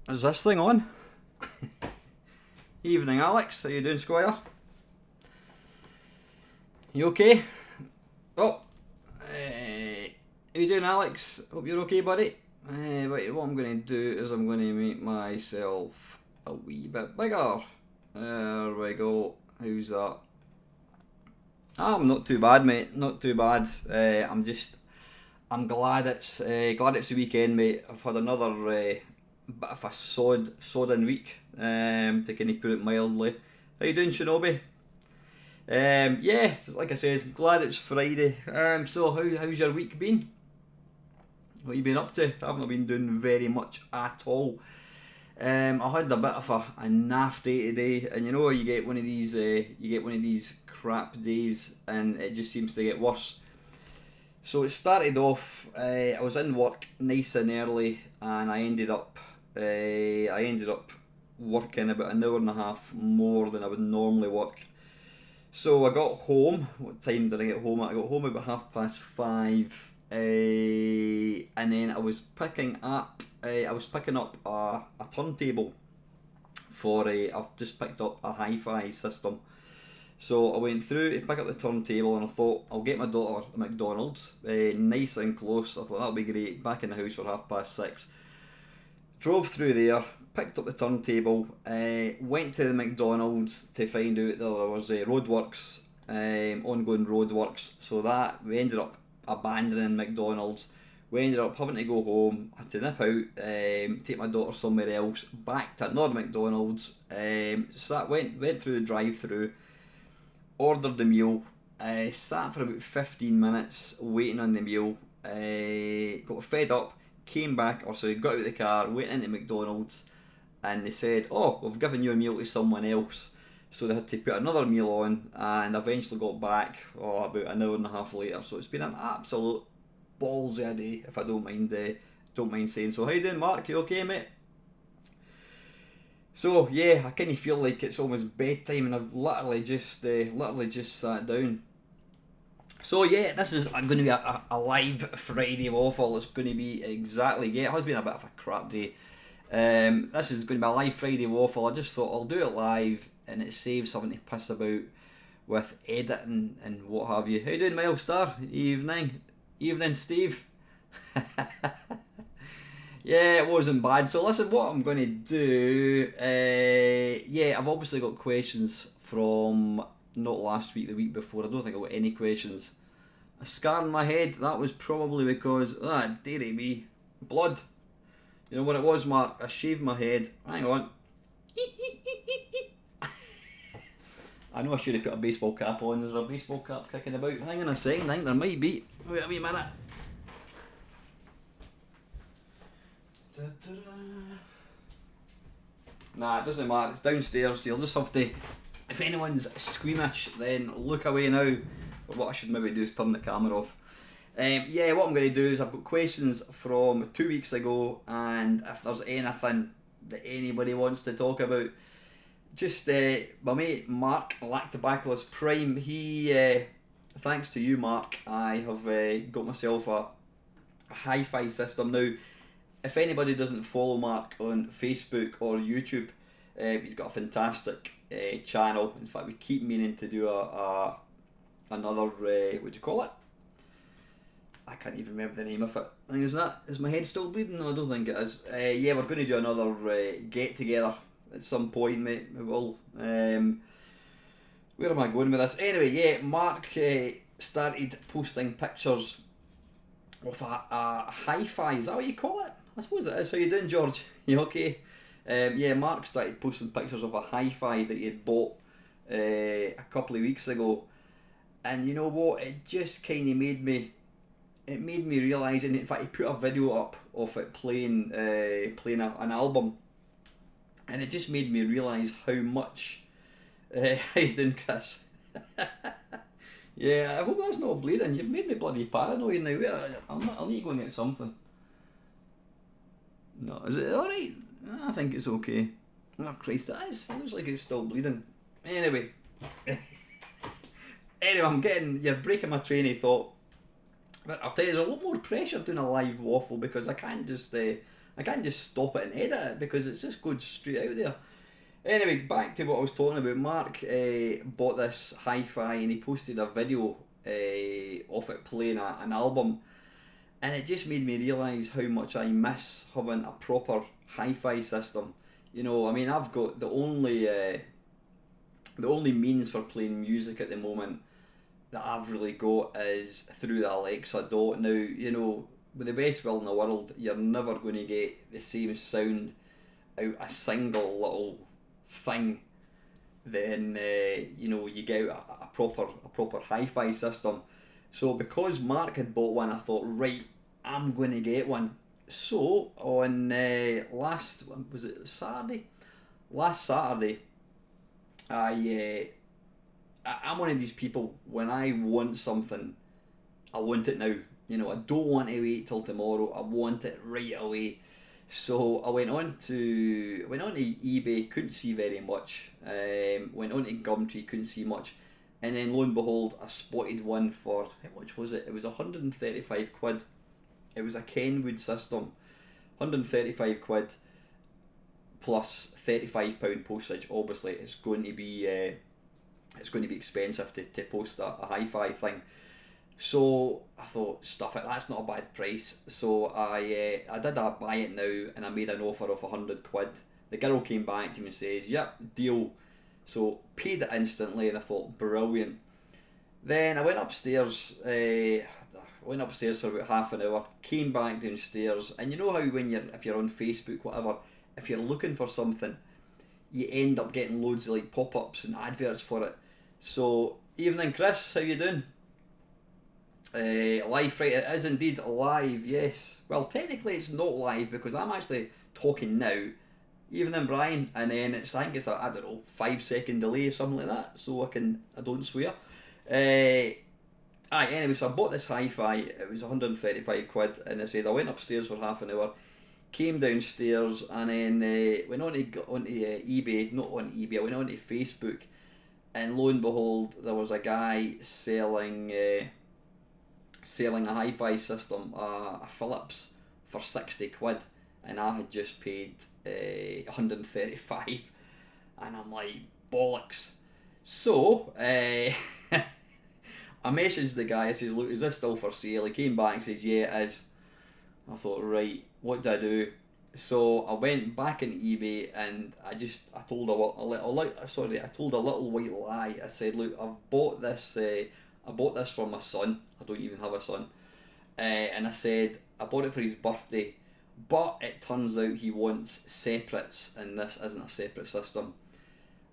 Is this thing on? Evening, Alex. How you doing, Squire? You okay? Oh, how you doing, Alex? Hope you're okay, buddy. Right, what I'm going to do is I'm going to make myself a wee bit bigger. There we go. How's that? I'm not too bad, mate. Not too bad. I'm glad it's the weekend, mate. I've had another bit of a sodding week, to kind of put it mildly. How you doing, Shinobi? Yeah, like I said, I'm glad it's Friday. So how's your week been? What you been up to? I've not been doing very much at all. I had a bit of a naff day today, and you know you get one of these crap days, and it just seems to get worse. So it started off. I was in work nice and early, and I ended up working about an hour and a half more than I would normally work. So I got home. What time did I get home at? I got home about 5:30, and then I was picking up a turntable for a. I've just picked up a hi-fi system. So I went through to pick up the turntable, and I thought I'll get my daughter a McDonald's, nice and close. I thought that'll be great. Back in the house for 6:30. Drove through there, picked up the turntable, went to the McDonald's to find out that there was roadworks, ongoing roadworks. So that we ended up abandoning McDonald's. We ended up having to go home. I had to nip out, take my daughter somewhere else, back to another McDonald's. Went through the drive-through, ordered the meal. Sat for about 15 minutes waiting on the meal. Got fed up. Came back, or so got out of the car, went into McDonald's, and they said, "Oh, we've given you a meal to someone else." So they had to put another meal on, and eventually got back about an hour and a half later. So it's been an absolute ballsy a day, if I don't mind saying so. How you doing, Mark? You okay, mate? So yeah, I kind of feel like it's almost bedtime, and I've literally just sat down. So yeah, this is going to be a live Friday Waffle. It's going to be exactly, yeah, it has been a bit of a crap day. This is going to be a live Friday Waffle. I just thought I'll do it live, and it saves having to piss about with editing and what have you. How you doing, Milestar? Evening, Steve. Yeah, it wasn't bad. So listen, what I'm going to do, yeah, I've obviously got questions from not last week, the week before. I don't think I got any questions. A scar on my head, that was probably because, dearie me, blood. You know what it was, Mark? I shaved my head. Hang on. I know I should have put a baseball cap on. There's a baseball cap kicking about. Hang on a second, I think there might be. Wait a wee minute. Nah, it doesn't matter. It's downstairs. You'll just have to. If anyone's squeamish, then look away now. Or what I should maybe do is turn the camera off. Yeah, what I'm going to do is I've got questions from 2 weeks ago, and if there's anything that anybody wants to talk about, just my mate Mark, Lactobacillus Prime, he, thanks to you, Mark, I have got myself a hi-fi system now. If anybody doesn't follow Mark on Facebook or YouTube, he's got a fantastic channel. In fact, we keep meaning to do another what do you call it? I can't even remember the name of it. I think is my head still bleeding? No, I don't think it is. Yeah, we're going to do another get together at some point, mate. We will. Where am I going with this? Anyway, yeah, Mark started posting pictures of a hi-fi. Is that what you call it? I suppose it is. How you doing, George? You okay? Yeah, Mark started posting pictures of a hi-fi that he had bought a couple of weeks ago, and you know what? It just kind of made me realise. And in fact, he put a video up of it playing an album, and it just made me realise how much. How you doing, Chris? Yeah, I hope that's not bleeding. You've made me bloody paranoid now. Wait, I'll need to go and get something. No, is it alright? I think it's okay. Oh Christ, it is. It looks like it's still bleeding. Anyway. You're breaking my train of thought. But I'll tell you, there's a lot more pressure doing a live waffle because I can't just I can't just stop it and edit it because it's just going straight out there. Anyway, back to what I was talking about. Mark bought this hi-fi and he posted a video of it playing an album, and it just made me realise how much I miss having a proper hi-fi system. You know, I mean, I've got the only means for playing music at the moment that I've really got is through the Alexa dot. Now, you know, with the best will in the world, you're never going to get the same sound out a single little thing than you know, you get out a proper hi-fi system. So because Mark had bought one, I thought, right, I'm going to get one. So on last Saturday, I'm one of these people, when I want something, I want it now. You know, I don't want to wait till tomorrow. I want it right away. So I went on to eBay, couldn't see very much. Went on to Gumtree, couldn't see much. And then lo and behold, I spotted one for, how much was it? It was 135 quid. It was a Kenwood system. 135 quid plus £35 postage. Obviously, it's going to be expensive to post a hi-fi thing. So I thought, stuff it, that's not a bad price. So I did a buy it now, and I made an offer of 100 quid. The girl came back to me and says, yep, deal. So paid it instantly, and I thought, brilliant. Then I went upstairs. For about half an hour. Came back downstairs, and you know how when if you're on Facebook, whatever, if you're looking for something, you end up getting loads of like pop-ups and adverts for it. So, evening Chris, how you doing? Live Friday, it is indeed live, yes. Well, technically it's not live because I'm actually talking now. Evening Brian, and then I think it's a, I don't know, 5-second delay or something like that, so I don't swear. Anyway, so I bought this hi-fi, it was 135 quid, and it says I went upstairs for half an hour, came downstairs, and then went onto eBay, not on eBay, I went onto Facebook, and lo and behold, there was a guy selling a hi-fi system, a Philips, for 60 quid, and I had just paid 135, and I'm like, bollocks. So, I messaged the guy, I says, look, is this still for sale? He came back and says, yeah, it is. I thought, right, what do I do? So I went back on eBay and I told a little white lie. I said, look, I've bought this, I bought this for my son. I don't even have a son. And I said, I bought it for his birthday, but it turns out he wants separates and this isn't a separate system.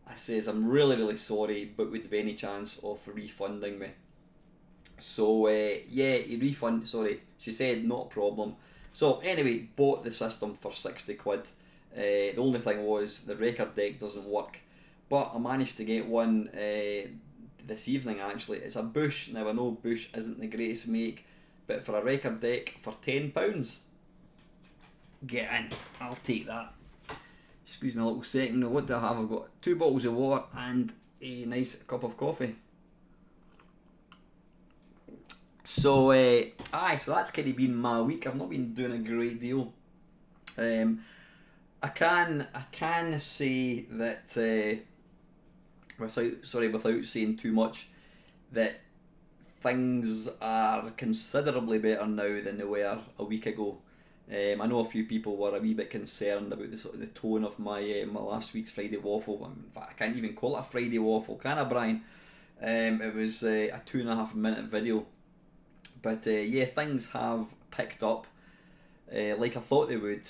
I says, I'm really, really sorry, but would there be any chance of refunding me? So yeah, she said not a problem. So anyway, bought the system for 60 quid. The only thing was the record deck doesn't work, but I managed to get one this evening actually. It's a Bush. Now I know Bush isn't the greatest make, but for a record deck for £10, get in, I'll take that. Excuse me a little second. What do I have? I've got 2 bottles of water and a nice cup of coffee. So, so that's kind of been my week. I've not been doing a great deal. I can say that without saying too much, that things are considerably better now than they were a week ago. I know a few people were a wee bit concerned about the tone of my my last week's Friday Waffle. In fact, I can't even call it a Friday Waffle, can I, Brian? It was a 2.5 minute video. But yeah, things have picked up like I thought they would.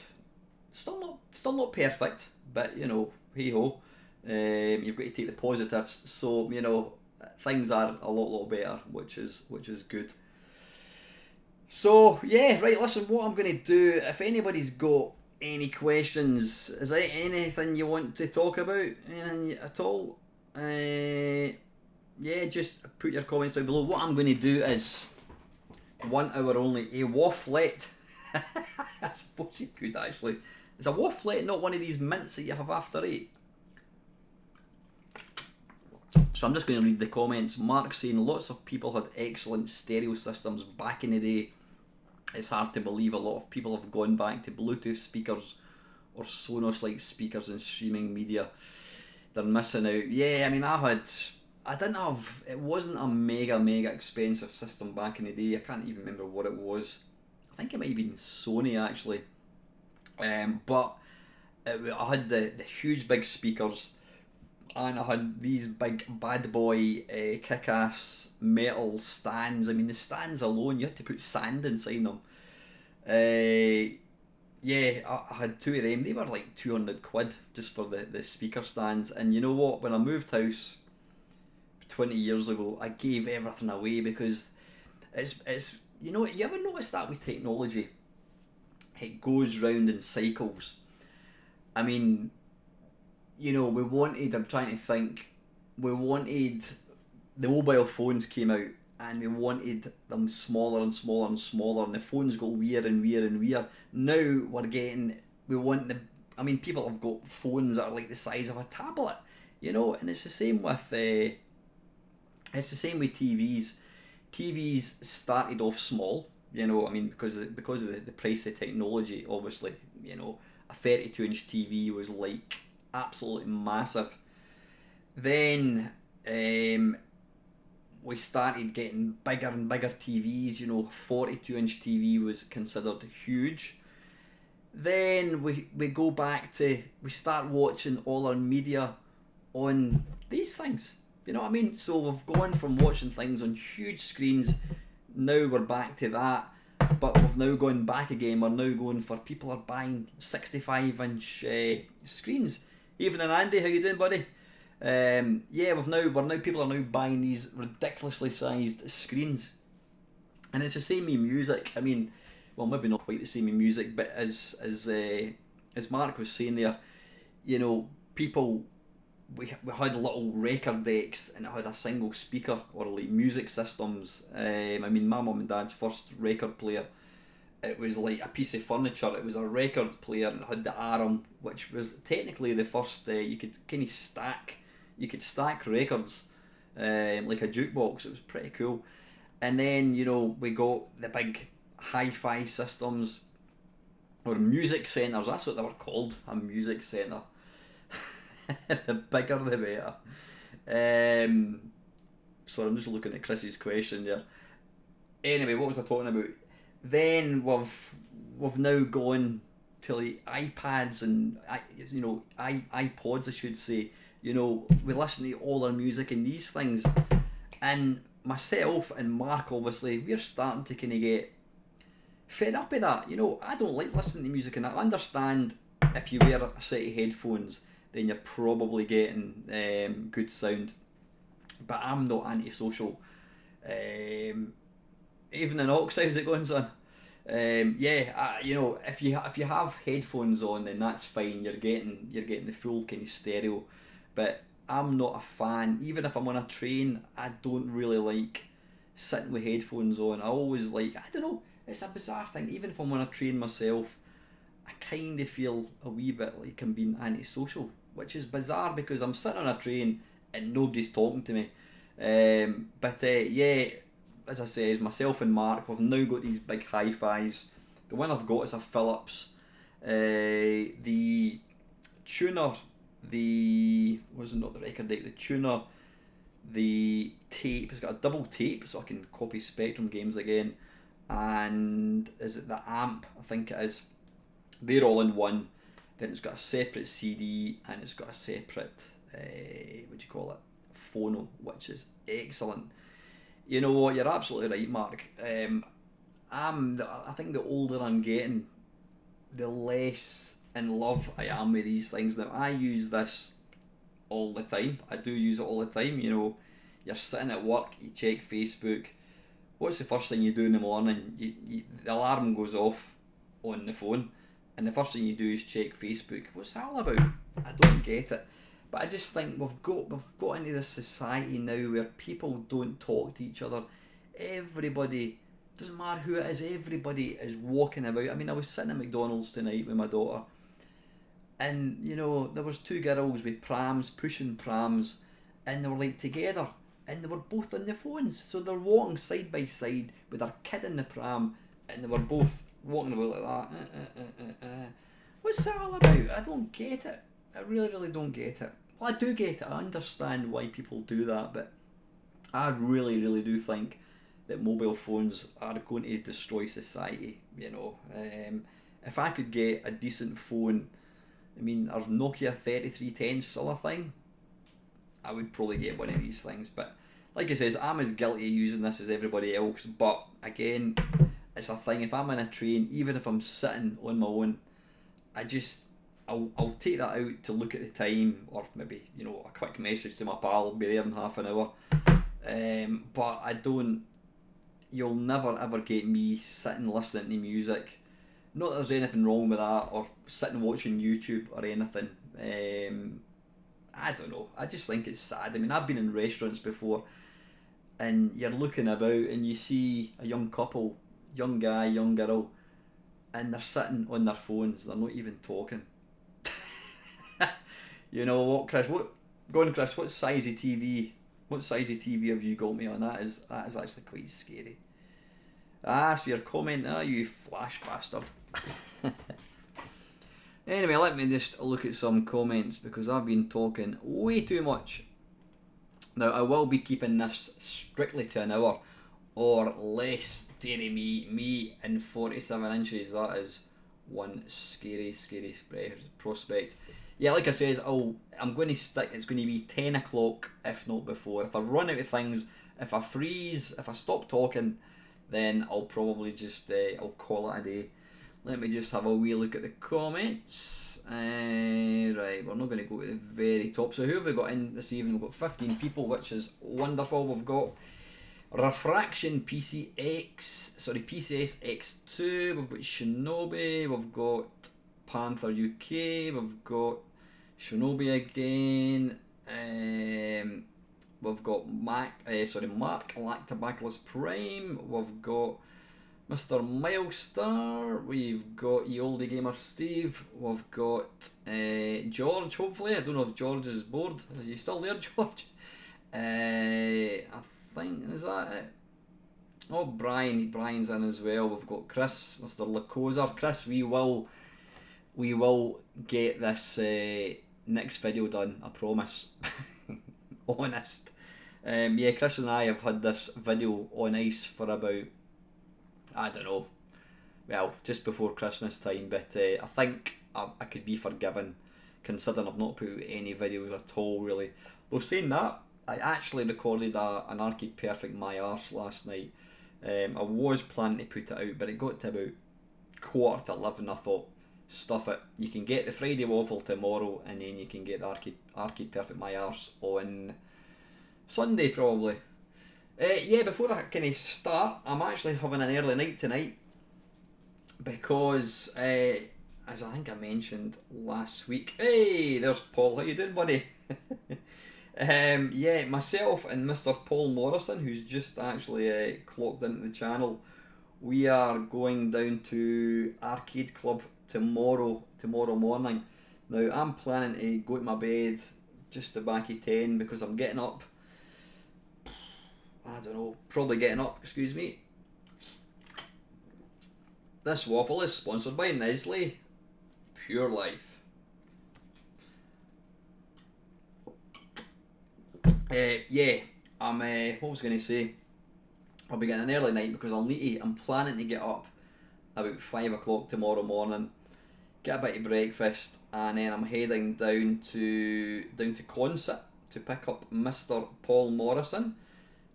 Still not perfect, but you know, hey ho. You've got to take the positives. So you know, things are a lot better, which is good. So yeah, right. Listen, what I'm going to do. If anybody's got any questions, is there anything you want to talk about? Anything at all? Yeah, just put your comments down below. What I'm going to do is 1 hour only, a wafflet. I suppose you could actually. Is a wafflet not one of these mints that you have after 8? So I'm just going to read the comments. Mark saying lots of people had excellent stereo systems back in the day. it's hard to believe a lot of people have gone back to Bluetooth speakers or Sonos-like speakers and streaming media. They're missing out. Yeah, I mean, I didn't have, it wasn't a mega expensive system back in the day. I can't even remember what it was. I think it might have been Sony actually. But I had the huge big speakers, and I had these big bad boy kick-ass metal stands. I mean, the stands alone, you had to put sand inside them. Yeah, I had two of them. They were like 200 quid just for the speaker stands. And you know what? When I moved house 20 years ago, I gave everything away because it's you know, you ever notice that with technology? It goes round in cycles. I mean, you know, I'm trying to think, we wanted, the mobile phones came out and we wanted them smaller and smaller and smaller, and the phones got weird and weird and weird. Now we want I mean, people have got phones that are like the size of a tablet, you know, and it's the same with TVs. TVs started off small, you know, I mean, because of the price of technology, obviously, you know, a 32-inch TV was like absolutely massive. Then we started getting bigger and bigger TVs, you know, 42-inch TV was considered huge. Then we go back to, we start watching all our media on these things. You know what I mean? So we've gone from watching things on huge screens, now we're back to that, but we've now gone back again. We're now going for, people are buying 65-inch screens. Even and Andy, how you doing, buddy? Yeah, people are now buying these ridiculously sized screens, and it's the same with music. I mean, well, maybe not quite the same with music, but as Mark was saying there, you know, people, we had little record decks and it had a single speaker, or like music systems. I mean, my mum and dad's first record player, it was like a piece of furniture. It was a record player and it had the arm, which was technically the first, you could kind of stack records, like a jukebox. It was pretty cool. And then, you know, we got the big hi-fi systems, or music centres, that's what they were called, a music centre. The bigger the better. So I'm just looking at Chris's question there. Anyway, what was I talking about? Then we've now gone to like iPads and iPods, I should say. You know, we listen to all our music and these things, and myself and Mark, obviously, we're starting to kind of get fed up with that. You know, I don't like listening to music, and I understand if you wear a set of headphones, then you're probably getting good sound. But I'm not antisocial. Even in Oxide, is it going, son? You know, if you have headphones on, then that's fine. You're getting the full kind of stereo. But I'm not a fan. Even if I'm on a train, I don't really like sitting with headphones on. I always like, I don't know, it's a bizarre thing. Even if I'm on a train myself, I kind of feel a wee bit like I'm being antisocial, which is bizarre because I'm sitting on a train and nobody's talking to me. Yeah, as I say, is myself and Mark, we've now got these big hi-fis. The one I've got is a Philips. The tuner, not the record deck, the tuner, the tape, it's got a double tape so I can copy Spectrum games again, and is it the amp, I think it is. They're all in one. Then it's got a separate CD and it's got a separate, phono, which is excellent. You know what, you're absolutely right, Mark. I think the older I'm getting, the less in love I am with these things. Now, I use this all the time. I do use it all the time. You know, you're sitting at work, you check Facebook. What's the first thing you do in the morning? The alarm goes off on the phone, and the first thing you do is check Facebook. What's that all about? I don't get it. But I just think we've got into this society now where people don't talk to each other. Everybody, doesn't matter who it is, everybody is walking about. I mean, I was sitting at McDonald's tonight with my daughter, and you know, there was two girls with prams, pushing prams, and they were like together, and they were both on the phones. So they're walking side by side with their kid in the pram, and they were both walking about like that. What's that all about? I don't get it. I really, really don't get it. Well, I do get it. I understand why people do that, but I really, really do think that mobile phones are going to destroy society. You know, if I could get a decent phone, I mean, are Nokia 3310 still a thing? I would probably get one of these things, but like I says, I'm as guilty of using this as everybody else. But again, it's a thing. If I'm in a train, even if I'm sitting on my own, I'll take that out to look at the time, or maybe, you know, a quick message to my pal. I'll be there in half an hour. But I don't. You'll never ever get me sitting listening to music. Not that there's anything wrong with that, or sitting watching YouTube or anything. I don't know. I just think it's sad. I mean, I've been in restaurants before, and you're looking about and you see a young couple, young guy, young girl, and they're sitting on their phones. They're not even talking. You know what, Chris? Go on, Chris. What size of TV? What size of TV have you got me on? That is actually quite scary. So you're commenting, you flash bastard. Anyway, let me just look at some comments because I've been talking way too much. Now, I will be keeping this strictly to an hour or less. Dearie me in 47 inches. That is one scary, scary prospect. Yeah, like I says, I'm going to stick. It's going to be 10 o'clock, if not before. If I run out of things, if I freeze, if I stop talking, then I'll probably just I'll call it a day. Let me just have a wee look at the comments. Right, we're not going to go to the very top. So who have we got in this evening? We've got 15 people, which is wonderful. We've got Refraction PCS X2. We've got Shinobi. We've got Panther UK. We've got Shinobi again. We've got Mark Lactobacillus Prime. We've got Mr. Milestar. We've got Ye Olde Gamer Steve. We've got George, hopefully. I don't know if George is bored. Are you still there, George? I think, is that it? Oh, Brian's in as well. We've got Chris, Mr. Lacosa. Chris, we will get this next video done, I promise. Honest. Yeah, Chris and I have had this video on ice for about, I don't know, well, just before Christmas time, but I think I could be forgiven considering I've not put any videos at all, really. Though saying that, I actually recorded an Arcade Perfect My Arse last night. I was planning to put it out, but it got to about 11:15. I thought, stuff it. You can get the Friday Waffle tomorrow, and then you can get the Arcade Perfect My Arse on Sunday, probably. Yeah, before I kind of start, I'm actually having an early night tonight because, as I think I mentioned last week, hey, there's Paul. How you doing, buddy? Yeah, myself and Mr. Paul Morrison, who's just actually clocked into the channel, we are going down to Arcade Club tomorrow morning. Now, I'm planning to go to my bed just about 10 because I'm getting up. I don't know, probably getting up, excuse me. This waffle is sponsored by Nestle Pure Life. Yeah, what was I going to say? I'll be getting an early night because I'm planning to get up about 5 o'clock tomorrow morning, get a bit of breakfast, and then I'm heading down to Consett to pick up Mr. Paul Morrison.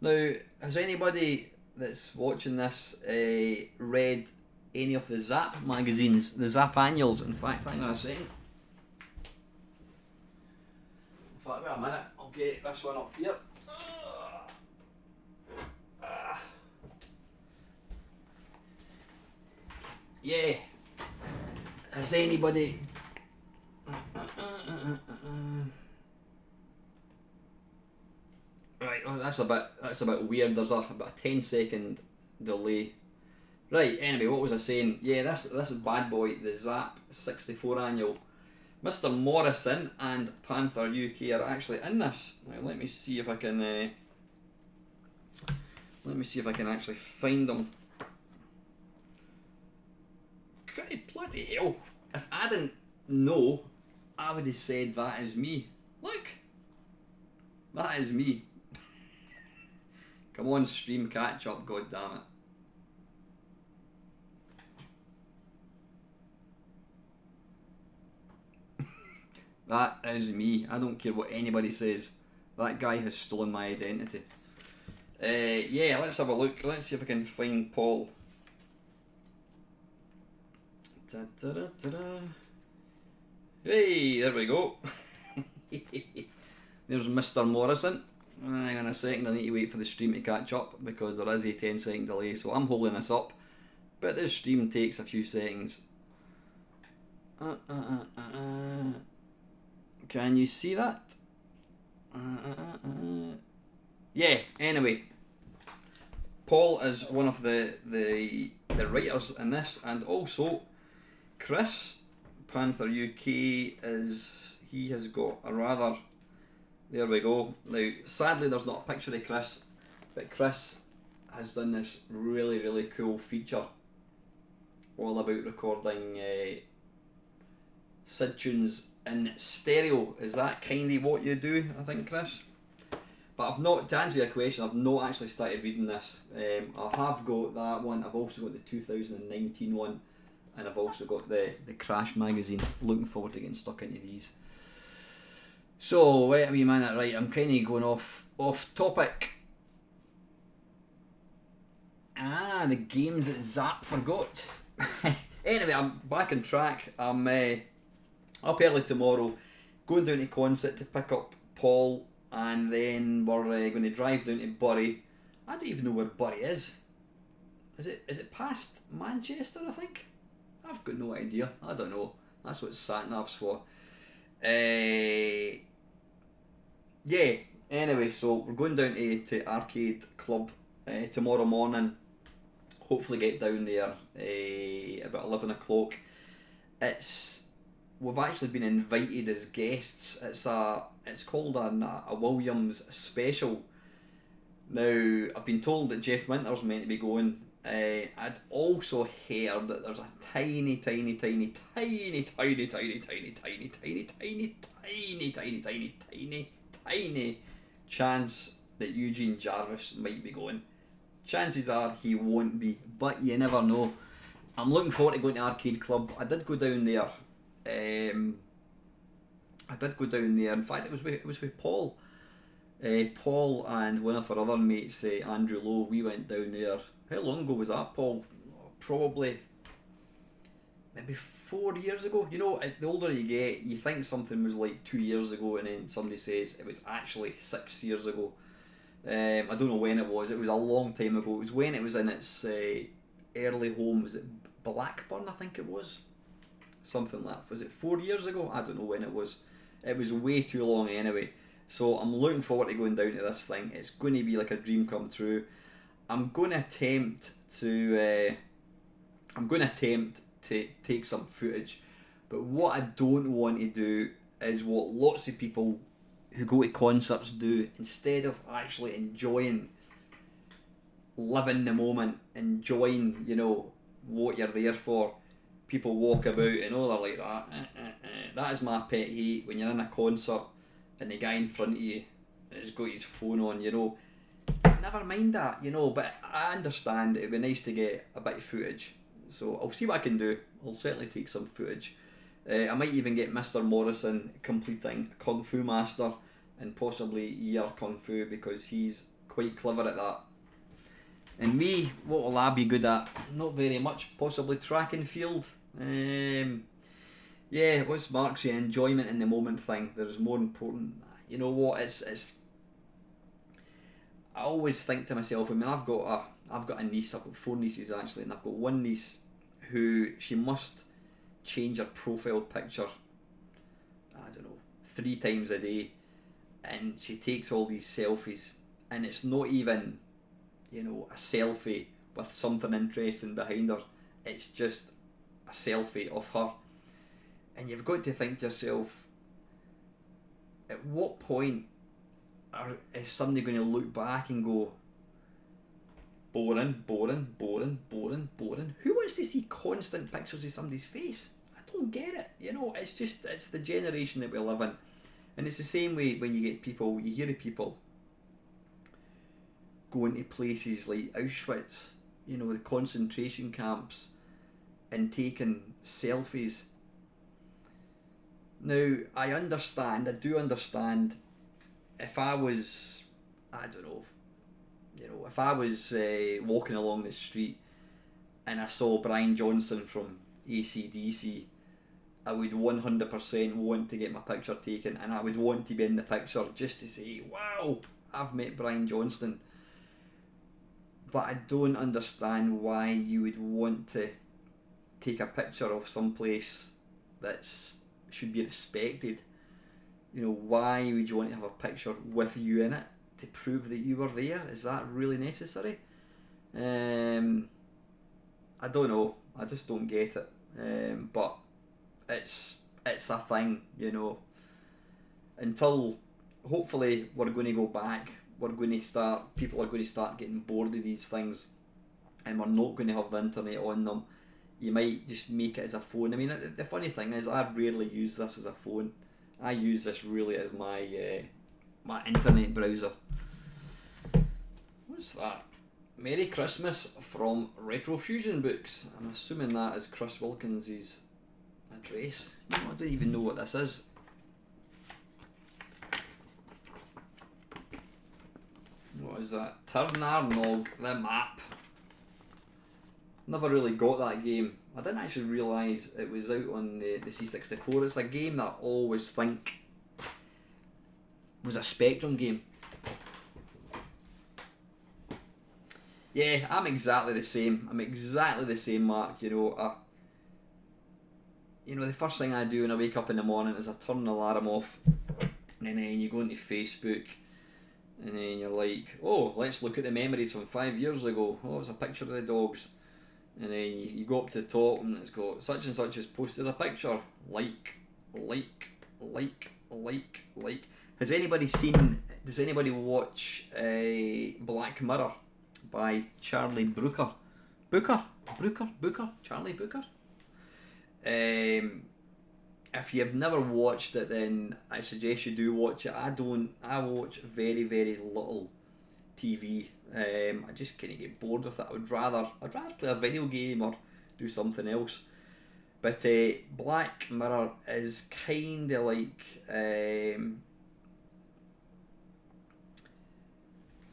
Now, has anybody that's watching this read any of the Zap magazines, the Zap annuals? In fact, hang on a second. In fact, wait a minute, I'll get this one up here. Yeah. Has anybody... Right, oh, that's a bit weird. There's about a 10-second delay. Right, anyway, what was I saying? Yeah, this is bad boy, the Zap 64 annual. Mr. Morrison and Panther UK are actually in this. Now, let me see if I can actually find them. Christ, bloody hell. If I didn't know, I would have said that is me. Look. That is me. Come on, stream catch up, god damn it. That is me. I don't care what anybody says. That guy has stolen my identity. Yeah, let's have a look. Let's see if I can find Paul. Da-da-da-da-da. Hey, there we go. There's Mr. Morrison. Hang on a second, I need to wait for the stream to catch up because there is a 10-second delay, so I'm holding this up. But this stream takes a few seconds. Can you see that? Yeah, anyway. Paul is one of the writers in this, and also Chris, Panther UK, he has got a rather... There we go. Now, sadly there's not a picture of Chris, but Chris has done this really, really cool feature all about recording Sid tunes in stereo. Is that kind of what you do, I think, Chris? But I've not, to answer your question, I've not actually started reading this. I have got that one, I've also got the 2019 one, and I've also got the Crash magazine. Looking forward to getting stuck into these. So, wait a wee minute, right, I'm kind of going off topic. The games that Zap forgot. Anyway, I'm back on track. I'm up early tomorrow, going down to Consett to pick up Paul, and then we're going to drive down to Bury. I don't even know where Bury is. Is it past Manchester, I think? I've got no idea. I don't know. That's what sat-nav's for. Yeah, anyway, so we're going down to Arcade Club tomorrow morning. Hopefully get down there about 11 o'clock. We've actually been invited as guests. It's called a Williams special. Now, I've been told that Jeff Minter's meant to be going. I'd also heard that there's a tiny chance that Eugene Jarvis might be going. Chances are he won't be, but you never know. I'm looking forward to going to Arcade Club. I did go down there. In fact, it was with Paul. Paul and one of our other mates, Andrew Lowe. We went down there. How long ago was that, Paul? Probably maybe 4 years ago. You know, the older you get, you think something was like 2 years ago, and then somebody says it was actually 6 years ago. I don't know when it was. It was a long time ago. It was when it was in its early home. Was it Blackburn, I think it was? Something like that. Was it 4 years ago? I don't know when it was. It was way too long anyway. So I'm looking forward to going down to this thing. It's going to be like a dream come true. I'm going to attempt to take some footage, but what I don't want to do is what lots of people who go to concerts do. Instead of actually enjoying, living the moment, enjoying, you know, what you're there for, people walk about and all they're like that. That is my pet hate, when you're in a concert and the guy in front of you has got his phone on, you know. Never mind that, you know, but I understand it'd be nice to get a bit of footage. So I'll see what I can do. I'll certainly take some footage. I might even get Mr. Morrison completing Kung Fu Master and possibly Year Kung Fu, because he's quite clever at that. And me, what will I be good at? Not very much, possibly track and field. Yeah, what's Mark saying? Enjoyment in the moment thing. There is more important. You know what? It's. I always think to myself. I mean, I've got a niece. I've got 4 nieces actually, and I've got one niece who she must change her profile picture. I don't know, 3 times a day, and she takes all these selfies, and it's not even, you know, a selfie with something interesting behind her. It's just a selfie of her. And you've got to think to yourself, at what point is somebody going to look back and go, Boring, boring, boring, boring, boring. Who wants to see constant pictures of somebody's face? I don't get it. You know, it's the generation that we live in. And it's the same way when you get people, you hear of people going to places like Auschwitz, you know, the concentration camps, and taking selfies. Now, I do understand, if I was, I don't know, you know, if I was walking along the street and I saw Brian Johnson from AC/DC, I would 100% want to get my picture taken, and I would want to be in the picture just to say, wow, I've met Brian Johnson. But I don't understand why you would want to take a picture of some place that's should be respected. You know, why would you want to have a picture with you in it to prove that you were there? Is that really necessary? I don't know. I just don't get it. But it's a thing, you know. Until hopefully we're going to go back. People are going to start getting bored of these things, and we're not going to have the internet on them. You might just make it as a phone. I mean, the funny thing is, I rarely use this as a phone. I use this really as my my internet browser. What's that? Merry Christmas from Retrofusion Books. I'm assuming that is Chris Wilkins' address. No, I don't even know what this is. What is that? Tirnarnog, the map. Never really got that game. I didn't actually realise it was out on the C64. It's a game that I always think was a Spectrum game. Yeah, I'm exactly the same. Mark. You know, the first thing I do when I wake up in the morning is I turn the alarm off, and then you go into Facebook, and then you're like, oh, let's look at the memories from 5 years ago. Oh, it's a picture of the dogs. And then you go up to the top and it's got such and such has posted a picture. Like. Does anybody watch Black Mirror by Charlie Brooker? Charlie Brooker? If you've never watched it, then I suggest you do watch it. I watch very, very little TV. I just kind of get bored with it. I'd rather play a video game or do something else. But Black Mirror is kind of like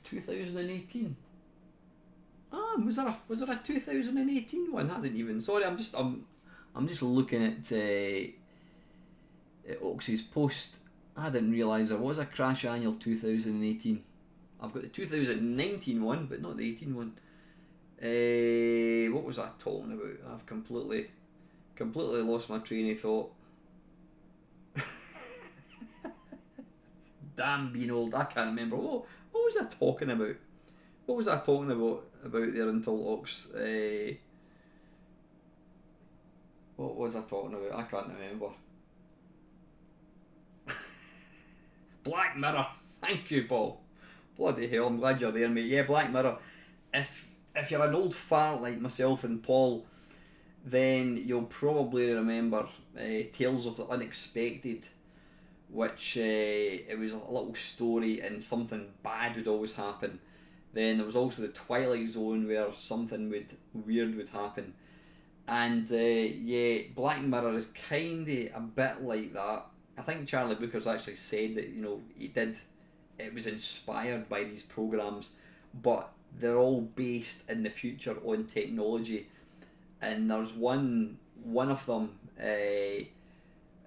2018. Was there a 2018 one? I didn't even. Sorry, I'm just looking at Oxy's post. I didn't realise there was a Crash Annual 2018. I've got the 2019 one, but not the 18 one. What was I talking about? I've completely lost my train of thought. Damn, being old, I can't remember. What was I talking about? What was I talking about there until Ox? What was I talking about? I can't remember. Black Mirror. Thank you, Paul. Bloody hell, I'm glad you're there, mate. Yeah, Black Mirror. If you're an old fart like myself and Paul, then you'll probably remember Tales of the Unexpected, which it was a little story and something bad would always happen. Then there was also the Twilight Zone where something weird would happen. And Black Mirror is kind of a bit like that. I think Charlie Brooker's actually said that, you know, it was inspired by these programs, but they're all based in the future on technology. And there's one of them,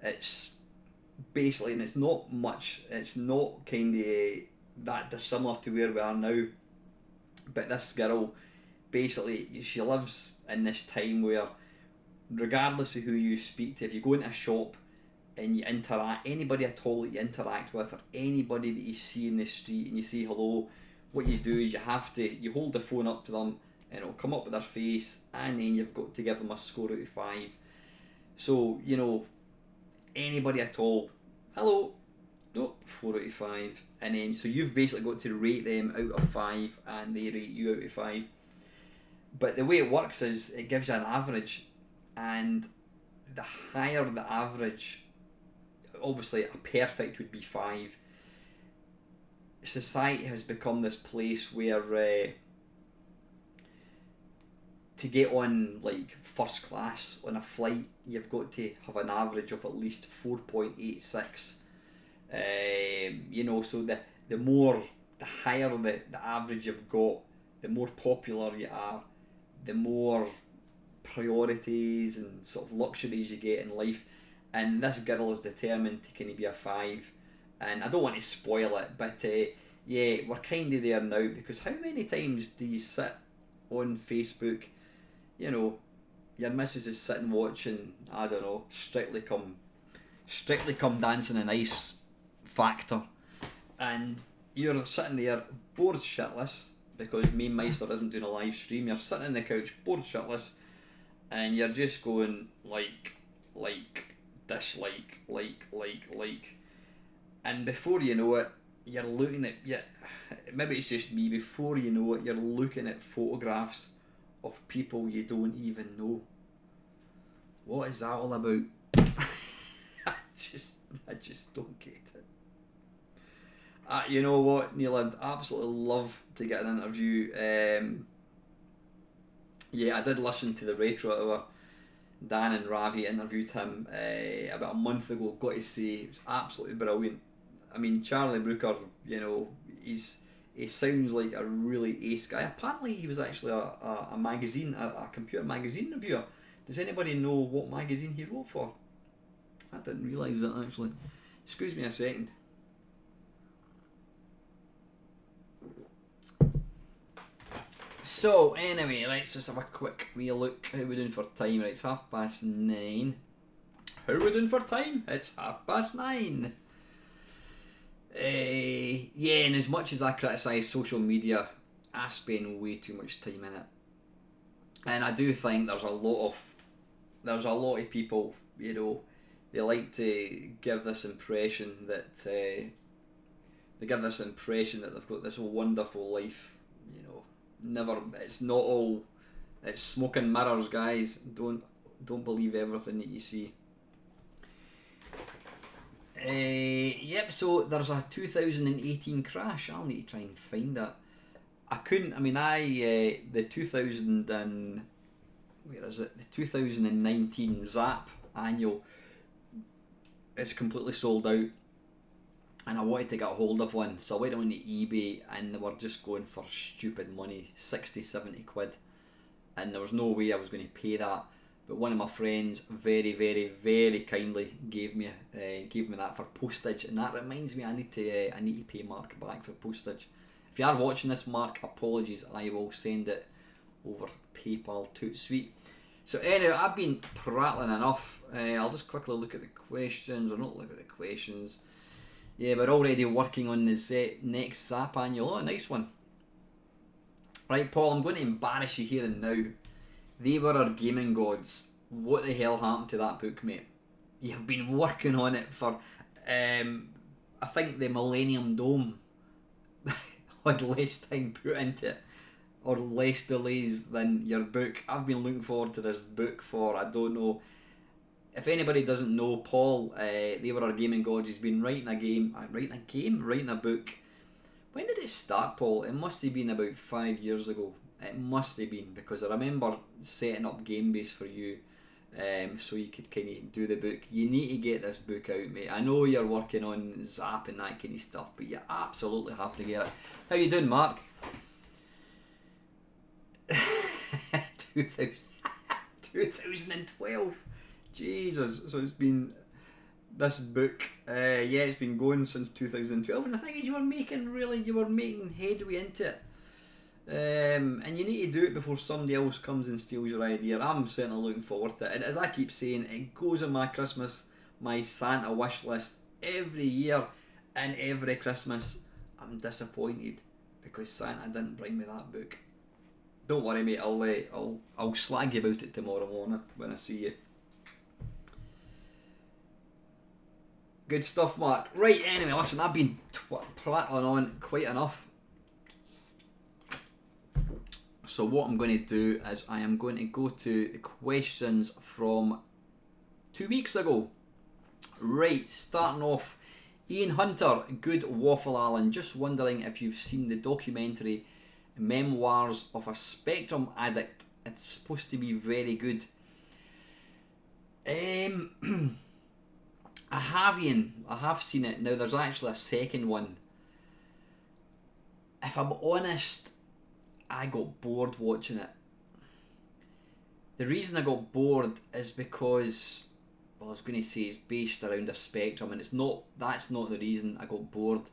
it's basically, and it's not kind of that dissimilar to where we are now, but this girl, basically, she lives in this time where, regardless of who you speak to, if you go into a shop and you interact, anybody at all that you interact with, or anybody that you see in the street and you say hello, what you do is you hold the phone up to them and it'll come up with their face, and then you've got to give them a score out of 5. So, you know, anybody at all, hello, no, 4 out of 5, and then so you've basically got to rate them out of 5 and they rate you out of 5. But the way it works is it gives you an average, and the higher the average, obviously a perfect would be 5. Society has become this place where to get on like first class on a flight, you've got to have an average of at least 4.86. So the higher the average you've got, the more popular you are, the more priorities and sort of luxuries you get in life. And this girl is determined to kind of be a 5. And I don't want to spoil it, but yeah, we're kind of there now, because how many times do you sit on Facebook, your missus is sitting watching, I don't know, Strictly Come Dancing on Ice Factor, and you're sitting there bored shitless because Main Meister isn't doing a live stream. You're sitting on the couch bored shitless, and you're just going like, and before you know it, you're looking at, maybe it's just me, before you know it, you're looking at photographs of people you don't even know. What is that all about? I just don't get it. You know what, Neil, I'd absolutely love to get an interview. I did listen to the Retro Hour. Dan and Ravi interviewed him about a month ago. Got to say, it was absolutely brilliant. I mean, Charlie Brooker, he sounds like a really ace guy. Apparently he was actually a magazine, a computer magazine reviewer. Does anybody know what magazine he wrote for? I didn't realise that, actually. Excuse me a second. So anyway, let's just have a quick wee look. How we doing for time? Right, it's 9:30. How we doing for time? It's 9:30. And as much as I criticise social media, I spend way too much time in it, and I do think there's a lot of people, they like to give this impression that they've got this wonderful life. It's not all, it's smoke and mirrors, guys. Don't believe everything that you see. So there's a 2018 crash. I'll need to try and find that. The 2019 Zap annual is completely sold out, and I wanted to get a hold of one, so I went on to eBay, and they were just going for stupid money, 60-70 quid, and there was no way I was going to pay that. But one of my friends very, very, very kindly gave me that for postage, and that reminds me I need to pay Mark back for postage. If you are watching this, Mark, apologies, I will send it over PayPal to sweet. So anyway, I've been prattling enough. I'll just quickly look at the questions, or not look at the questions. Yeah, we're already working on the next Zap annual. Oh, nice one. Right, Paul, I'm going to embarrass you here and now. They Were Our Gaming Gods. What the hell happened to that book, mate? You've been working on it for, I think the Millennium Dome had less time put into it, or less delays than your book. I've been looking forward to this book for, I don't know. If anybody doesn't know, Paul, They Were Our Gaming Gods, he's been writing a book. When did it start, Paul? It must have been about 5 years ago. It must have been, because I remember setting up Gamebase for you, so you could kind of do the book. You need to get this book out, mate. I know you're working on Zap and that kind of stuff, but you absolutely have to get it. How you doing, Mark? 2012. Jesus. So it's been this book. It's been going since 2012, and the thing is, you were making headway into it. And you need to do it before somebody else comes and steals your idea. I'm certainly looking forward to it. And as I keep saying, it goes on my Santa wish list every year, and every Christmas I'm disappointed because Santa didn't bring me that book. Don't worry, mate. I'll slag you about it tomorrow morning when I see you. Good stuff, Mark. Right, anyway, listen, I've been prattling on quite enough. So what I'm going to do is I am going to go to the questions from 2 weeks ago. Right, starting off, Ian Hunter, good waffle Alan, just wondering if you've seen the documentary Memoirs of a Spectrum Addict. It's supposed to be very good. I have, Ian. I have seen it. Now there's actually a second one. If I'm honest, I got bored watching it. The reason I got bored is because, well, I was going to say it's based around a spectrum, and it's not. That's not the reason I got bored.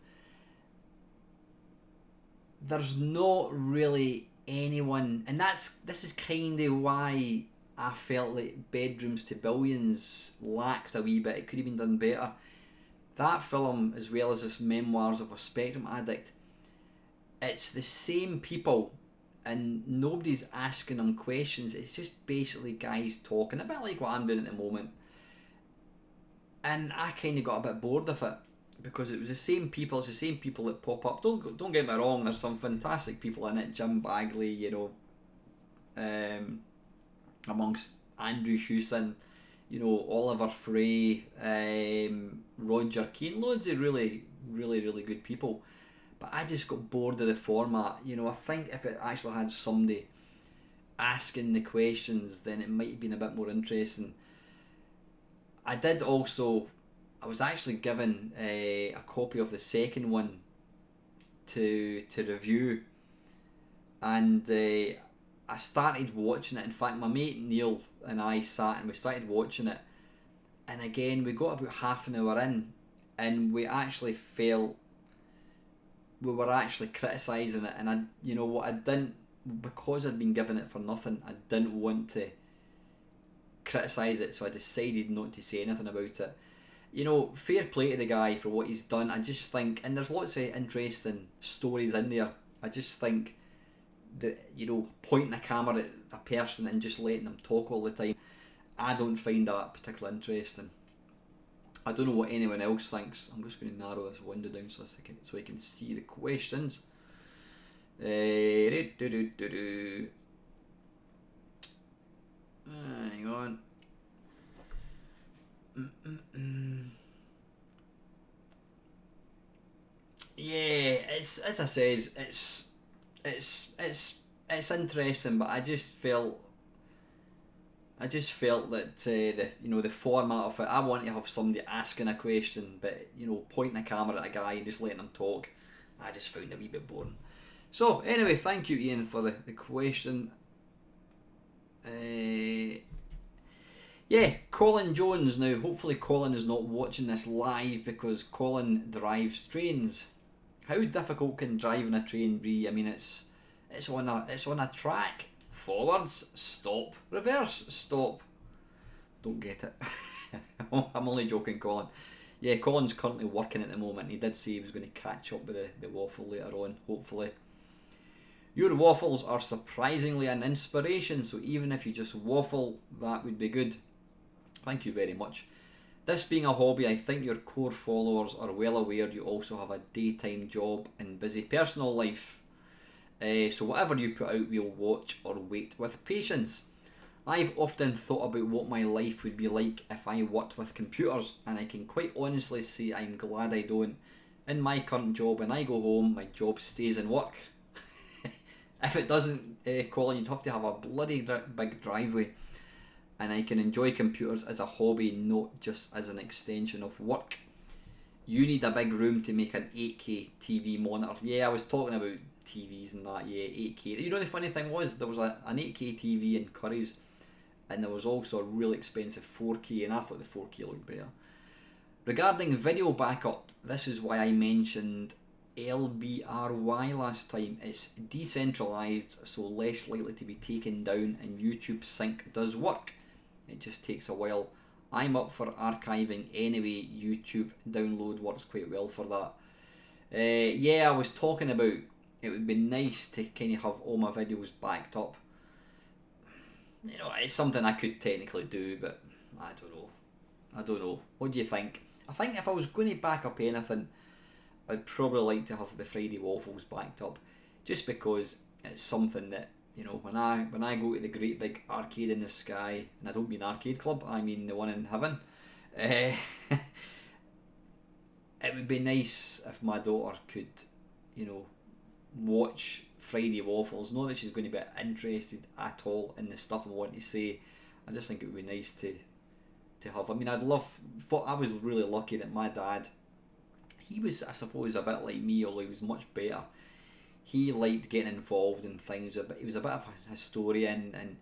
There's not really anyone, and this is kind of why I felt like Bedrooms to Billions lacked a wee bit. It could have been done better. That film, as well as this Memoirs of a Spectrum Addict, it's the same people and nobody's asking them questions. It's just basically guys talking, a bit like what I'm doing at the moment. And I kind of got a bit bored of it because it was the same people. It's the same people that pop up. Don't get me wrong. There's some fantastic people in it. Jim Bagley, amongst Andrew Hewson, Oliver Frey, Roger Keane, loads of really, really, really good people. But I just got bored of the format. I think if it actually had somebody asking the questions, then it might have been a bit more interesting. I was actually given a copy of the second one to review, and I started watching it. In fact, my mate Neil and I sat and we started watching it, and again we got about half an hour in, and we actually felt we were actually criticising it, and I didn't, because I'd been given it for nothing, I didn't want to criticise it, so I decided not to say anything about it. Fair play to the guy for what he's done. I just think, and there's lots of interesting stories in there, I just think that, pointing a camera at a person and just letting them talk all the time, I don't find that particularly interesting. I don't know what anyone else thinks. I'm just going to narrow this window down so I can see the questions. Hang on. Yeah, it's, as I says, it's interesting, but I just felt that the format of it, I want to have somebody asking a question, but pointing a camera at a guy and just letting him talk, I just found it a wee bit boring. So anyway, thank you, Ian, for the question. Colin Jones. Now, hopefully Colin is not watching this live because Colin drives trains. How difficult can driving a train be? I mean, it's on a track. Forwards, stop. Reverse, stop. Don't get it. I'm only joking, Colin. Yeah, Colin's currently working at the moment. He did say he was going to catch up with the waffle later on, hopefully. Your waffles are surprisingly an inspiration, so even if you just waffle, that would be good. Thank you very much. This being a hobby, I think your core followers are well aware you also have a daytime job and busy personal life. So whatever you put out, we'll watch or wait with patience. I've often thought about what my life would be like if I worked with computers, and I can quite honestly say I'm glad I don't. In my current job, when I go home, my job stays in work. If it doesn't, Colin, you'd have to have a bloody big driveway. And I can enjoy computers as a hobby, not just as an extension of work. You need a big room to make an 8K TV monitor. Yeah, I was talking about TVs and that, yeah, 8K. The funny thing was, there was an 8K TV in Curry's, and there was also a really expensive 4K, and I thought the 4K looked better. Regarding video backup, this is why I mentioned LBRY last time. It's decentralised, so less likely to be taken down, and YouTube Sync does work. It just takes a while. I'm up for archiving anyway. YouTube download works quite well for that. I was talking about it would be nice to kind of have all my videos backed up. It's something I could technically do, but I don't know. What do you think? I think if I was going to back up anything, I'd probably like to have the Friday Waffles backed up, just because it's something that You know, when I go to the great big arcade in the sky, and I don't mean arcade club, I mean the one in heaven. Uh, it would be nice if my daughter could, you know, watch Friday Waffles. Not that she's going to be interested at all in the stuff I want to say. I just think it would be nice to have. I mean, I'd love. But I was really lucky that my dad, he was, I suppose, a bit like me, although he was much better. He liked getting involved in things. He was a bit of a historian, and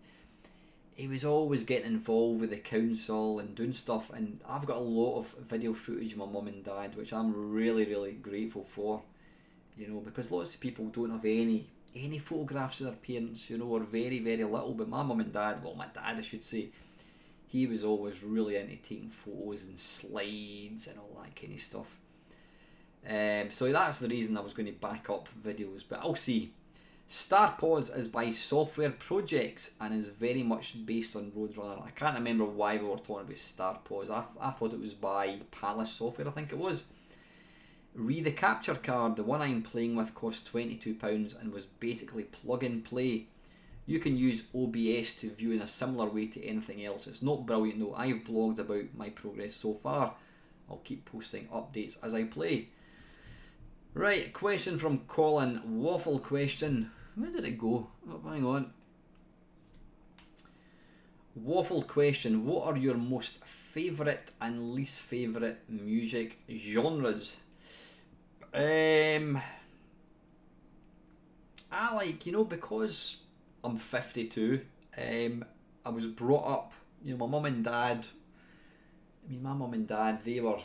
he was always getting involved with the council and doing stuff. And I've got a lot of video footage of my mum and dad, which I'm really, really grateful for. You know, because lots of people don't have any photographs of their parents, you know, or very, very little. But my mum and dad, well, my dad, I should say, he was always really into taking photos and slides and all that kind of stuff. So that's the reason I was going to back up videos, but I'll see. Star Pause is by Software Projects and is very much based on Roadrunner. I can't remember why we were talking about Star Pause. I thought it was by Palace Software, I think it was. The capture card, the one I'm playing with, cost £22 and was basically plug and play. You can use OBS to view in a similar way to anything else. It's not brilliant though. I've blogged about my progress so far. I'll keep posting updates as I play. Right, question from Colin. Waffle question. Where did it go? Oh, hang on. Waffle question. What are your most favourite and least favourite music genres? I like, you know, because I'm 52, I was brought up, you know, my mum and dad, they were,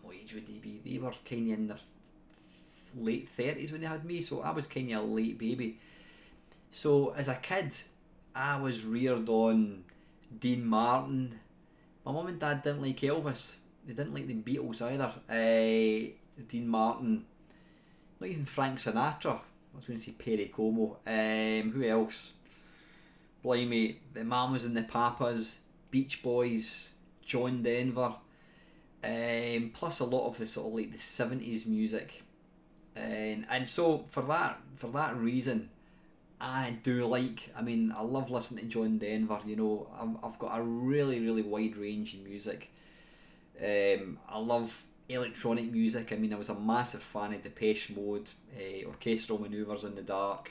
what age would they be? They were kind of in their late 30s when they had me, so I was kind of a late baby. So as a kid, I was reared on Dean Martin. My mum and dad didn't like Elvis. They didn't like the Beatles either. Dean Martin, not even Frank Sinatra. I was going to say Perry Como. Who else? Blimey, the Mamas and the Papas, Beach Boys, John Denver. Plus a lot of the sort of like the 70s music. And so for that reason, I do like. I mean, I love listening to John Denver. You know, I've got a really, really wide range in music. I love electronic music. I mean, I was a massive fan of Depeche Mode, Orchestral Manoeuvres in the Dark.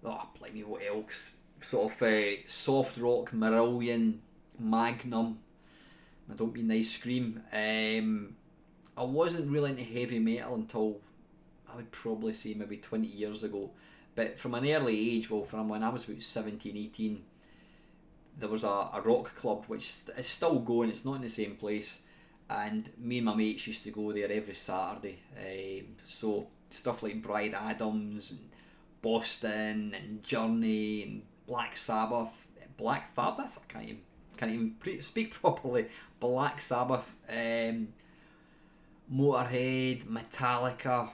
Oh, blimey, what else? Sort of soft rock, Marillion, Magnum. I don't mean Ice Scream. I wasn't really into heavy metal until, I would probably say, maybe 20 years ago. But from an early age, well, from when I was about 17, 18, there was a rock club which is still going. It's not in the same place, and me and my mates used to go there every Saturday. So stuff like Bryan Adams and Boston and Journey and Black Sabbath. I can't even speak properly. Black Sabbath, Motorhead, Metallica,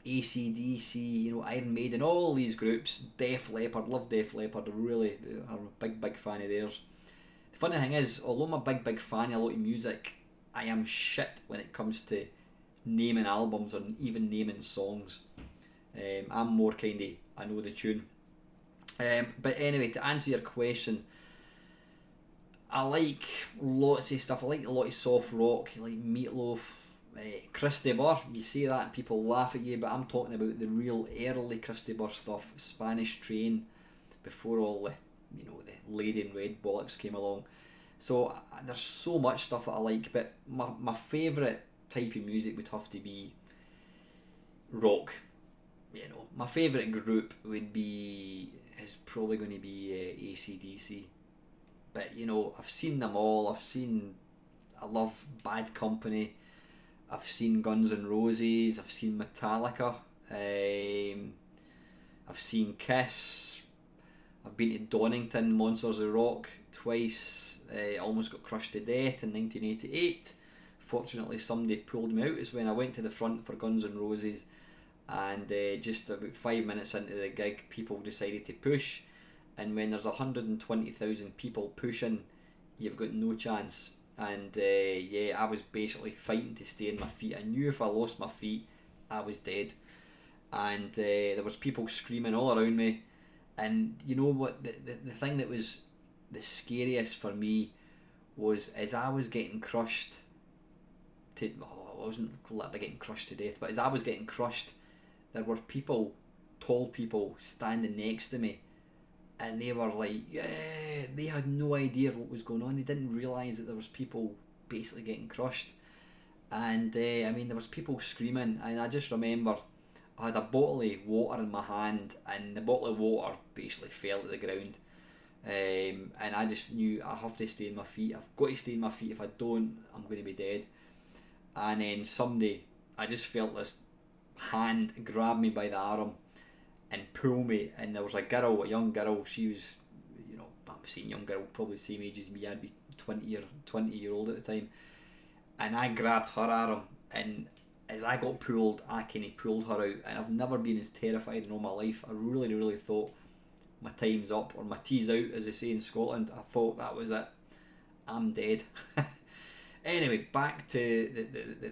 AC/DC, you know, Iron Maiden, all these groups. Def Leppard, love Def Leppard. I'm a big fan of theirs. The funny thing is, although I'm a big fan of a lot of music, I am shit when it comes to naming albums or even naming songs. I'm more kind of, I know the tune. But anyway, to answer your question, I like lots of stuff. I like a lot of soft rock, like Meatloaf, Christy Burr. You say that and people laugh at you, but I'm talking about the real early Christy Burr stuff, Spanish Train, before all the, you know, the Lady in Red bollocks came along. So there's so much stuff that I like, but my favourite type of music would have to be rock. You know, my favourite group is probably going to be AC/DC. But you know, I've seen them all. I love Bad Company. I've seen Guns N' Roses. I've seen Metallica. I've seen Kiss. I've been to Donington Monsters of Rock twice. Almost got crushed to death in 1988. Fortunately, somebody pulled me out. It's when I went to the front for Guns N' Roses, and just about 5 minutes into the gig, people decided to push. And when there's 120,000 people pushing, you've got no chance. And I was basically fighting to stay on my feet. I knew if I lost my feet, I was dead. and there was people screaming all around me. And you know what? The thing that was the scariest for me was as I was getting crushed to, I wasn't literally getting crushed to death, but as I was getting crushed, there were people, tall people, standing next to me, and they were like, yeah, they had no idea what was going on. They didn't realise that there was people basically getting crushed. And I mean, there was people screaming, and I just remember I had a bottle of water in my hand, and the bottle of water basically fell to the ground. And I just knew I have to stay on my feet. I've got to stay on my feet. If I don't, I'm going to be dead. And then someday, I just felt this hand grab me by the arm and pull me. And there was a girl, a young girl. She was, you know, I'm saying young girl, probably the same age as me. I'd be 20-year-old at the time. And I grabbed her arm, and as I got pulled, I kind of pulled her out. And I've never been as terrified in all my life. I really thought my time's up, or my tea's out, as they say in Scotland. I thought that was it. I'm dead. Anyway, back to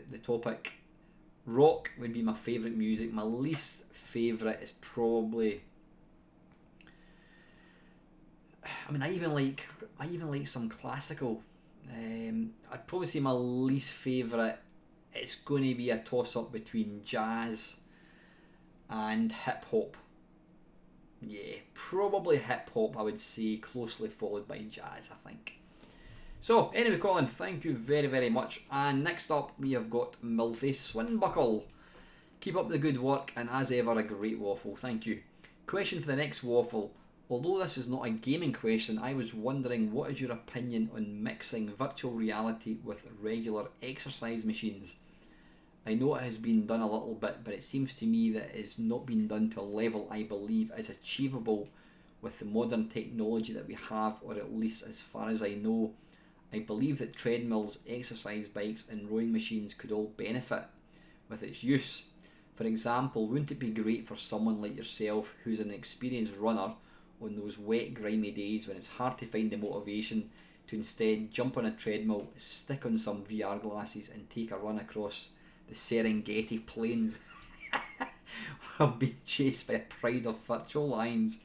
the topic. Rock would be my favourite music. My least favourite is probably, I mean, I even like some classical. I'd probably say my least favourite, it's going to be a toss up between jazz and hip hop. Yeah, probably hip hop, I would say, closely followed by jazz, I think. So, anyway, Colin, thank you very much. And next up, we have got Milthy Swinbuckle. Keep up the good work, and as ever, a great waffle. Thank you. Question for the next waffle. Although this is not a gaming question, I was wondering, what is your opinion on mixing virtual reality with regular exercise machines? I know it has been done a little bit, but it seems to me that it has not been done to a level I believe is achievable with the modern technology that we have, or at least as far as I know. I believe that treadmills, exercise bikes and rowing machines could all benefit with its use. For example, wouldn't it be great for someone like yourself who's an experienced runner on those wet, grimy days when it's hard to find the motivation to instead jump on a treadmill, stick on some VR glasses and take a run across the Serengeti plains while being chased by a pride of virtual lions,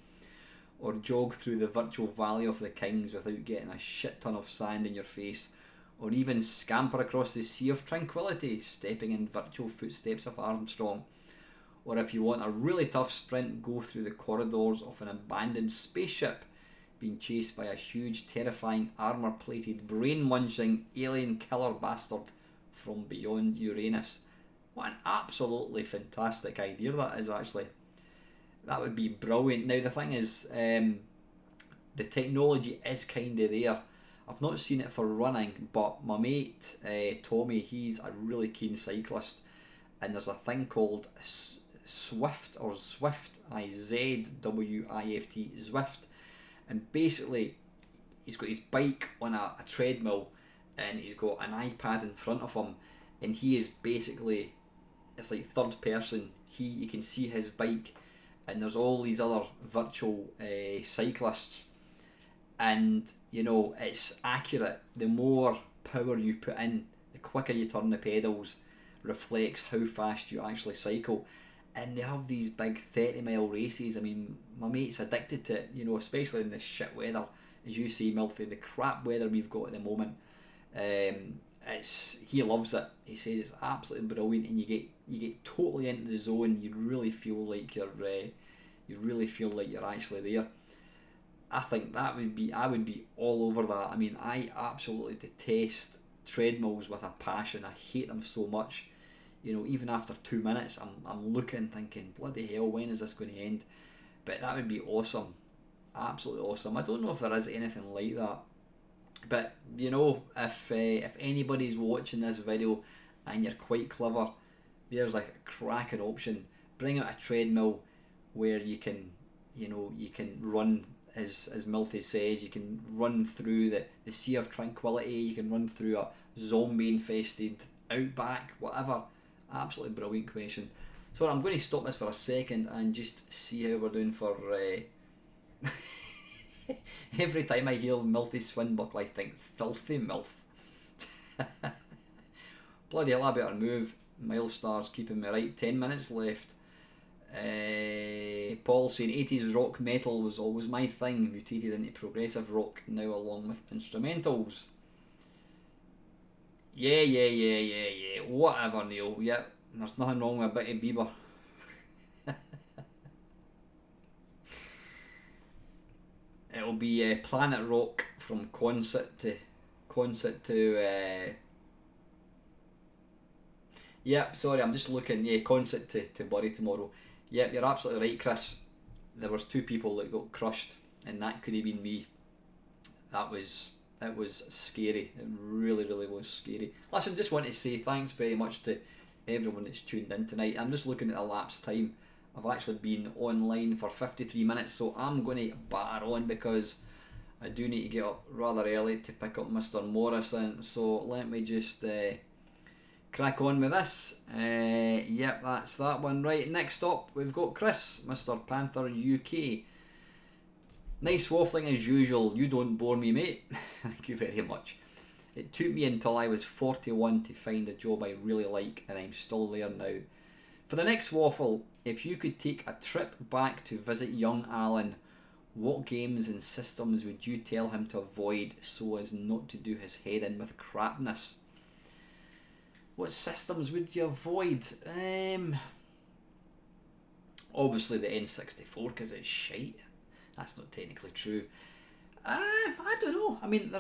or jog through the virtual Valley of the Kings without getting a shit ton of sand in your face, or even scamper across the Sea of Tranquility, stepping in virtual footsteps of Armstrong. Or if you want a really tough sprint, go through the corridors of an abandoned spaceship, being chased by a huge, terrifying, armour-plated, brain-munching, alien killer bastard from beyond Uranus. What an absolutely fantastic idea that is, actually. That would be brilliant. Now the thing is, the technology is kind of there. I've not seen it for running, but my mate Tommy, he's a really keen cyclist, and there's a thing called Zwift, I-Z-W-I-F-T, Zwift, and basically he's got his bike on a treadmill, and he's got an iPad in front of him, and he is basically, it's like third person. You can see his bike, and there's all these other virtual cyclists, and you know, it's accurate. The more power you put in, the quicker you turn the pedals, reflects how fast you actually cycle. And they have these big 30-mile races. I mean, my mate's addicted to it, you know, especially in this shit weather, as you say, Milfy, the crap weather we've got at the moment. He loves it. He says it's absolutely brilliant, and you get totally into the zone. You really feel like you're actually there. I think I would be all over that. I mean, I absolutely detest treadmills with a passion. I hate them so much. You know, even after 2 minutes, I'm looking, thinking, bloody hell, when is this going to end? But that would be awesome, absolutely awesome. I don't know if there is anything like that, but you know, if anybody's watching this video and you're quite clever, there's like a cracking option. Bring out a treadmill where you can run, as Milthy says, you can run through the Sea of Tranquility, you can run through a zombie infested outback, whatever. Absolutely brilliant question. So I'm going to stop this for a second and just see how we're doing for every time I hear Milthy Swinbuckle I think filthy milf. Bloody hell, I better move. Milestar's keeping me right. 10 minutes left. Paul saying 80s rock metal was always my thing, mutated into progressive rock now along with instrumentals. Yeah. Whatever, Neil. Yep, there's nothing wrong with a bit of Bieber. It'll be Planet Rock from concert to Yep, sorry, I'm just looking. Yeah, concert to Bury tomorrow. Yep, you're absolutely right, Chris. There was 2 people that got crushed, and that could have been me. It was scary. It really was scary. Listen, just want to say thanks very much to everyone that's tuned in tonight. I'm just looking at the elapsed time. I've actually been online for 53 minutes, so I'm going to batter on because I do need to get up rather early to pick up Mr. Morrison. So let me just crack on with this. Yep, that's that one. Right, next up we've got Chris, Mr. Panther UK. Nice waffling as usual. You don't bore me, mate. Thank you very much. It took me until I was 41 to find a job I really like, and I'm still there now. For the next waffle, if you could take a trip back to visit young Alan, what games and systems would you tell him to avoid so as not to do his head in with crapness? What systems would you avoid? Obviously the N64 because it's shite. That's not technically true. I don't know. I mean,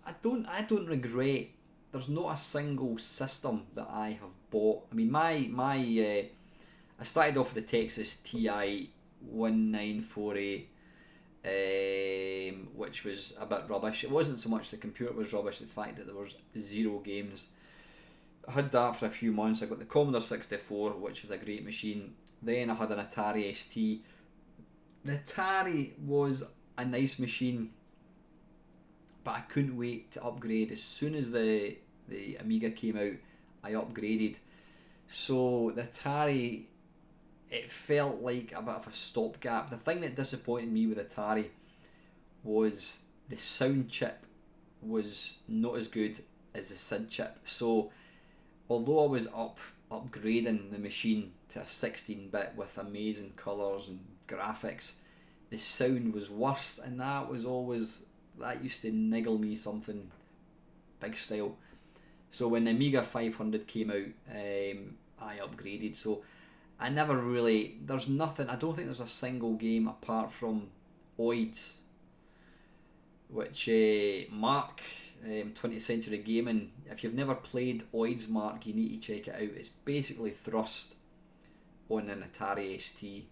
I don't regret. There's not a single system that I have bought. I mean, I started off with the Texas TI 1940, which was a bit rubbish. It wasn't so much the computer was rubbish, the fact that there was 0 games. I had that for a few months. I got the Commodore 64, which was a great machine. Then I had an Atari ST. The Atari was a nice machine, but I couldn't wait to upgrade. As soon as the Amiga came out, I upgraded. So the Atari, it felt like a bit of a stopgap. The thing that disappointed me with Atari was the sound chip was not as good as the SID chip. So although I was upgrading the machine to a 16-bit with amazing colours and graphics, the sound was worse, and that used to niggle me something big style. So when the Amiga 500 came out, I upgraded. So I never really, I don't think there's a single game apart from Oids, which Mark, 20th Century Gaming, if you've never played Oids, Mark, you need to check it out. It's basically Thrust on an Atari ST.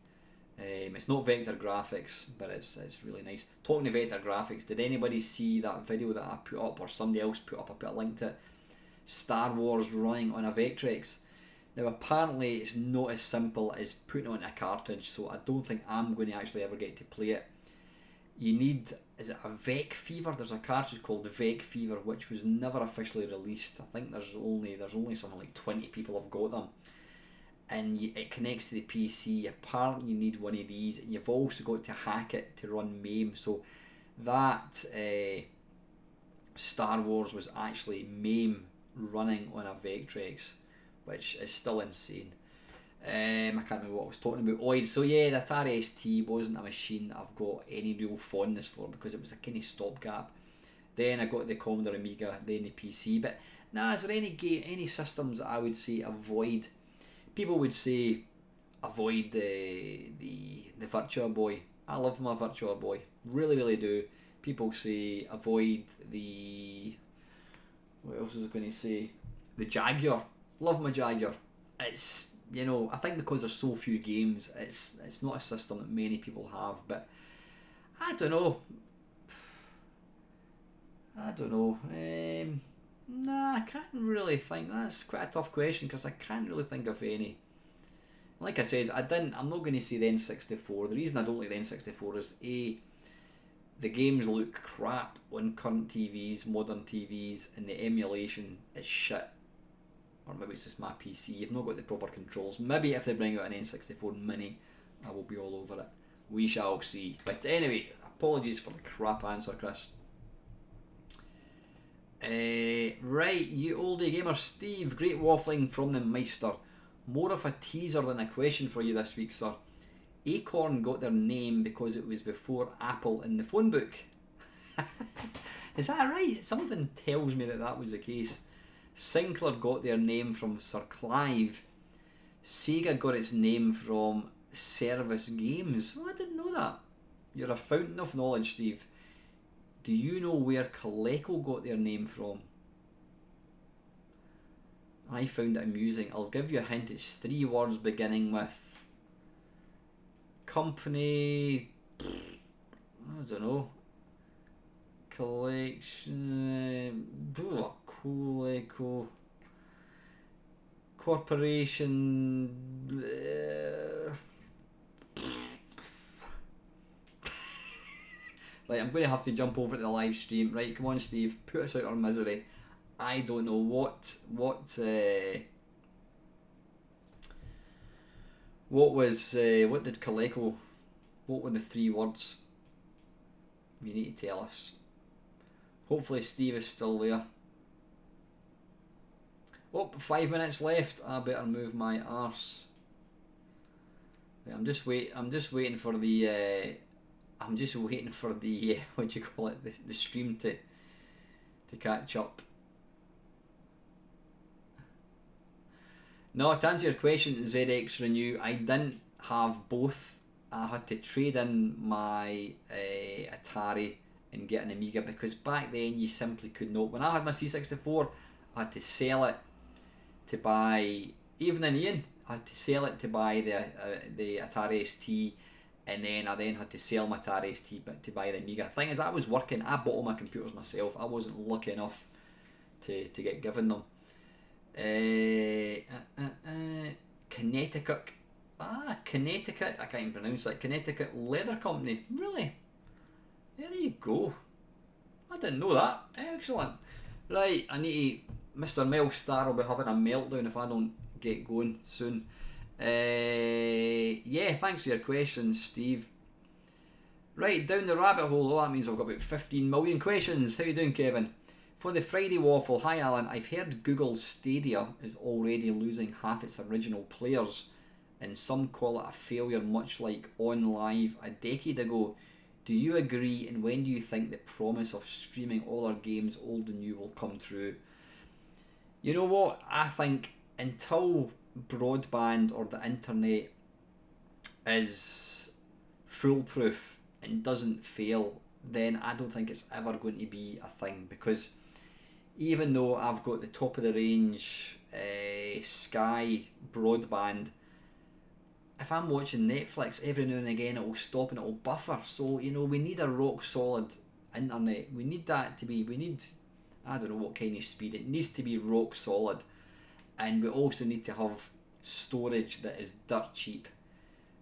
It's not vector graphics, but it's really nice. Talking to vector graphics, did anybody see that video that I put up, or somebody else put up? I put a link to it. Star Wars running on a Vectrex. Now apparently it's not as simple as putting it on a cartridge, so I don't think I'm going to actually ever get to play it. You need, is it a Vec Fever? There's a cartridge called Vec Fever, which was never officially released. I think there's only something like 20 people have got them, and it connects to the PC. Apparently you need one of these, and you've also got to hack it to run MAME. So that Star Wars was actually MAME running on a Vectrex, which is still insane. I can't remember what I was talking about. Oids. So yeah, the Atari ST wasn't a machine that I've got any real fondness for, because it was a kind of stopgap. Then I got the Commodore Amiga, then the PC. But is there any systems that I would say avoid? People would say avoid the Virtua Boy. I love my Virtua Boy, really do. People say avoid the, what else was I going to say? The Jaguar. Love my Jaguar. It's, I think because there's so few games, it's not a system that many people have. But I don't know. I can't really think. That's quite a tough question, because I can't really think of any. Like I said, I'm not going to say the N64. The reason I don't like the N64 is the games look crap on current TVs, modern TVs, and the emulation is shit. Or maybe it's just my PC. You've not got the proper controls. Maybe if they bring out an N64 Mini, I will be all over it. We shall see. But anyway, apologies for the crap answer, Chris. Right, you oldie gamer Steve, great waffling from the Meister. More of a teaser than a question for you this week, sir. Acorn got their name because it was before Apple in the phone book. Is that right? Something tells me that was the case. Sinclair got their name from Sir Clive. Sega got its name from Service Games. Oh, I didn't know that. You're a fountain of knowledge, Steve. Do you know where Coleco got their name from? I found it amusing. I'll give you a hint. It's 3 words beginning with company. I don't know. Collection. Coleco. Corporation. Right, I'm going to have to jump over to the live stream. Right, come on, Steve, put us out our misery. I don't know what did Coleco? What were the 3 words? You need to tell us. Hopefully, Steve is still there. Oh, 5 minutes left. I better move my arse. I'm just waiting for the. I'm just waiting for the what do you call it? The stream to catch up. No, to answer your question, ZX Renew, I didn't have both. I had to trade in my Atari and get an Amiga because back then you simply could not. When I had my C64, I had to sell it to buy. Even in Ian, I had to sell it to buy the Atari ST. And then I had to sell my Atari ST to buy the Amiga. Thing is, I was working. I bought all my computers myself. I wasn't lucky enough to get given them. Connecticut. Connecticut. I can't even pronounce that. Connecticut Leather Company. Really? There you go. I didn't know that. Excellent. Right, I need to. Mr. Mel Star will be having a meltdown if I don't get going soon. Yeah, thanks for your questions, Steve. Right, down the rabbit hole. Oh, that means I've got about 15 million questions. How you doing, Kevin? For the Friday Waffle, hi Alan. I've heard Google Stadia is already losing half its original players, and some call it a failure, much like On Live a decade ago. Do you agree? And when do you think the promise of streaming all our games, old and new, will come true? You know what? I think until broadband or the internet is foolproof and doesn't fail, then I don't think it's ever going to be a thing, because even though I've got the top of the range Sky broadband, if I'm watching Netflix, every now and again it will stop and it will buffer. So we need a rock solid internet. We need that to be, I don't know what kind of speed, it needs to be rock solid. And we also need to have storage that is dirt cheap.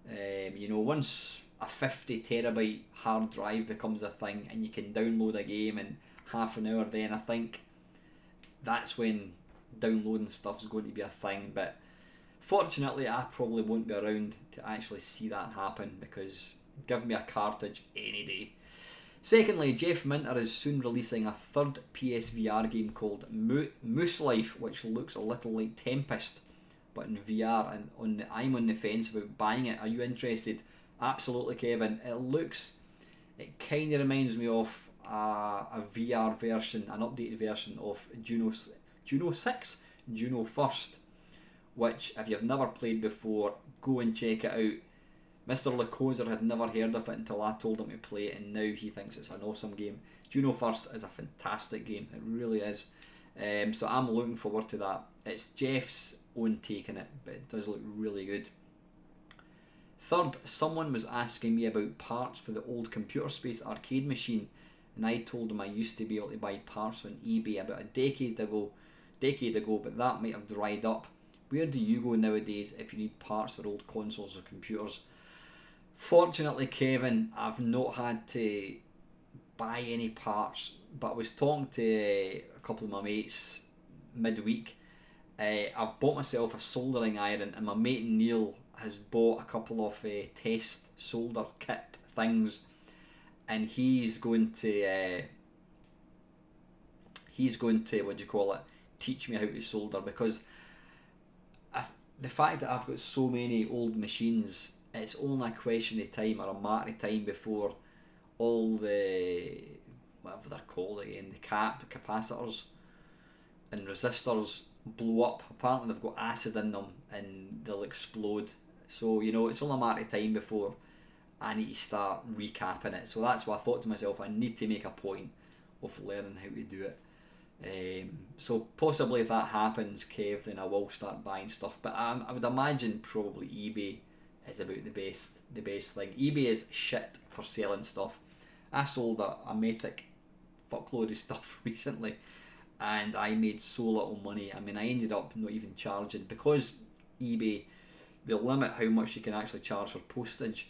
Once a 50 terabyte hard drive becomes a thing and you can download a game in half an hour, then I think that's when downloading stuff's going to be a thing. But fortunately, I probably won't be around to actually see that happen, because give me a cartridge any day. Secondly, Jeff Minter is soon releasing a third PSVR game called Moose Life, which looks a little like Tempest, but in VR, and I'm on the fence about buying it. Are you interested? Absolutely, Kevin. It kind of reminds me of a VR version, an updated version of Juno 6, Juno First, which if you've never played before, go and check it out. Mr. Lacozer had never heard of it until I told him to play it, and now he thinks it's an awesome game. Juno First is a fantastic game, it really is. So I'm looking forward to that. It's Jeff's own take on it, but it does look really good. Third, someone was asking me about parts for the old Computer Space arcade machine, and I told him I used to be able to buy parts on eBay about a decade ago, but that might have dried up. Where do you go nowadays if you need parts for old consoles or computers? Fortunately, Kevin, I've not had to buy any parts, but I was talking to a couple of my mates midweek. I've bought myself a soldering iron, and my mate Neil has bought a couple of test solder kit things, and he's going to teach me how to solder, because the fact that I've got so many old machines it's only a question of time or a matter of time before all the, whatever they're called again, the capacitors and resistors blow up. Apparently they've got acid in them and they'll explode. So, you know, it's only a matter of time before I need to start recapping it. So that's why I thought to myself, I need to make a point of learning how to do it. So possibly if that happens, Kev, then I will start buying stuff. But I would imagine probably eBay is about the best thing. eBay is shit for selling stuff. I sold a metric fuckload of stuff recently, and I made so little money. I mean, I ended up not even charging, because eBay, they limit how much you can actually charge for postage.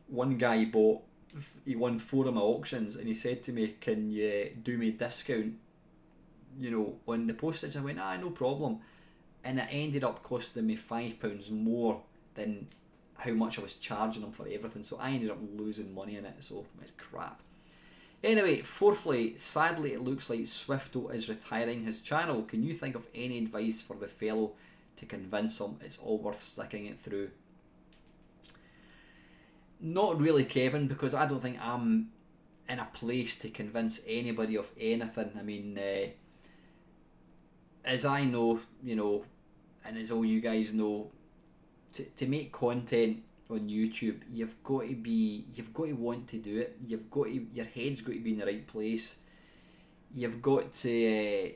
One guy he won 4 of my auctions, and he said to me, can you do me a discount, you know, on the postage? I went, no problem. And it ended up costing me £5 more than how much I was charging them for everything. So I ended up losing money in it, so it's crap. Anyway, fourthly, sadly it looks like Swifto is retiring his channel. Can you think of any advice for the fellow to convince him it's all worth sticking it through? Not really, Kevin, because I don't think I'm in a place to convince anybody of anything. I mean, as I know, you know, and as all you guys know, to make content on YouTube, you've got to want to do it. Your head's got to be in the right place. You've got to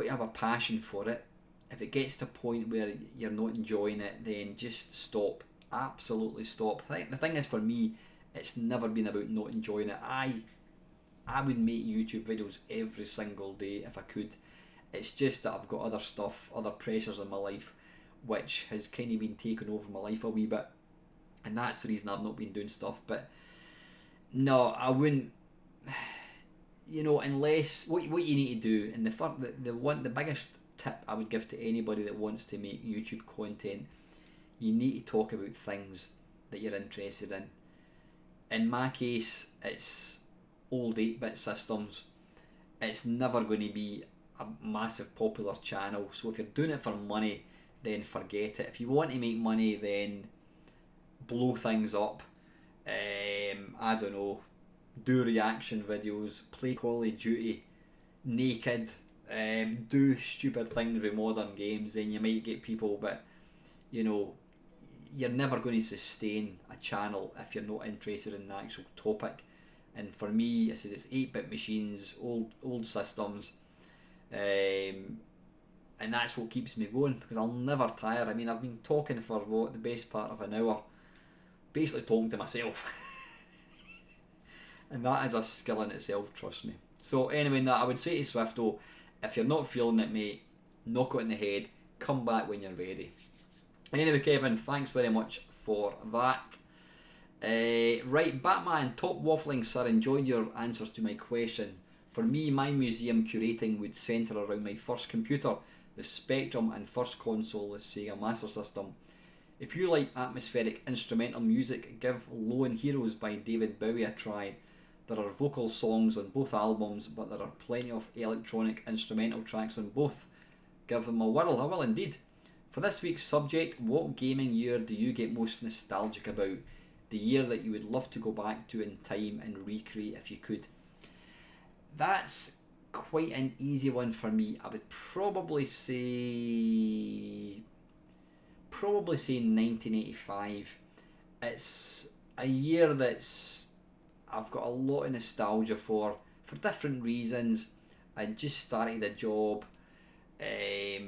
have a passion for it. If it gets to a point where you're not enjoying it, then just stop. Absolutely stop. I think the thing is, for me, it's never been about not enjoying it. I would make YouTube videos every single day if I could. It's just that I've got other stuff, other pressures in my life, which has kind of been taking over my life a wee bit, and that's the reason I've not been doing stuff. But no, I wouldn't, you know, unless what you need to do, and the biggest tip I would give to anybody that wants to make YouTube content, you need to talk about things that you're interested in. In my case, it's old 8-bit systems. It's never going to be a massive popular channel, so if you're doing it for money, then forget it. If you want to make money, then blow things up. I don't know, do reaction videos, play Call of Duty naked, do stupid things with modern games, then you might get people. But you know, you're never going to sustain a channel if you're not interested in the actual topic. And for me, I said it's 8-bit machines, old systems, and that's what keeps me going, because I'll never tire. I mean, I've been talking for the best part of an hour, basically talking to myself. And that is a skill in itself, trust me. So anyway, I would say to Swifto, if you're not feeling it, mate, knock it in the head, come back when you're ready. Anyway, Kevin, thanks very much for that. Right, Batman, top waffling sir, enjoyed your answers to my question. For me, my museum curating would centre around my first computer, the Spectrum, and first console, the Sega Master System. If you like atmospheric instrumental music, give Lone Heroes by David Bowie a try. There are vocal songs on both albums, but there are plenty of electronic instrumental tracks on both. Give them a whirl. I will indeed. For this week's subject, what gaming year do you get most nostalgic about? The year that you would love to go back to in time and recreate if you could. That's quite an easy one for me. I would probably say 1985. It's a year that's I've got a lot of nostalgia for different reasons. I just started a job. I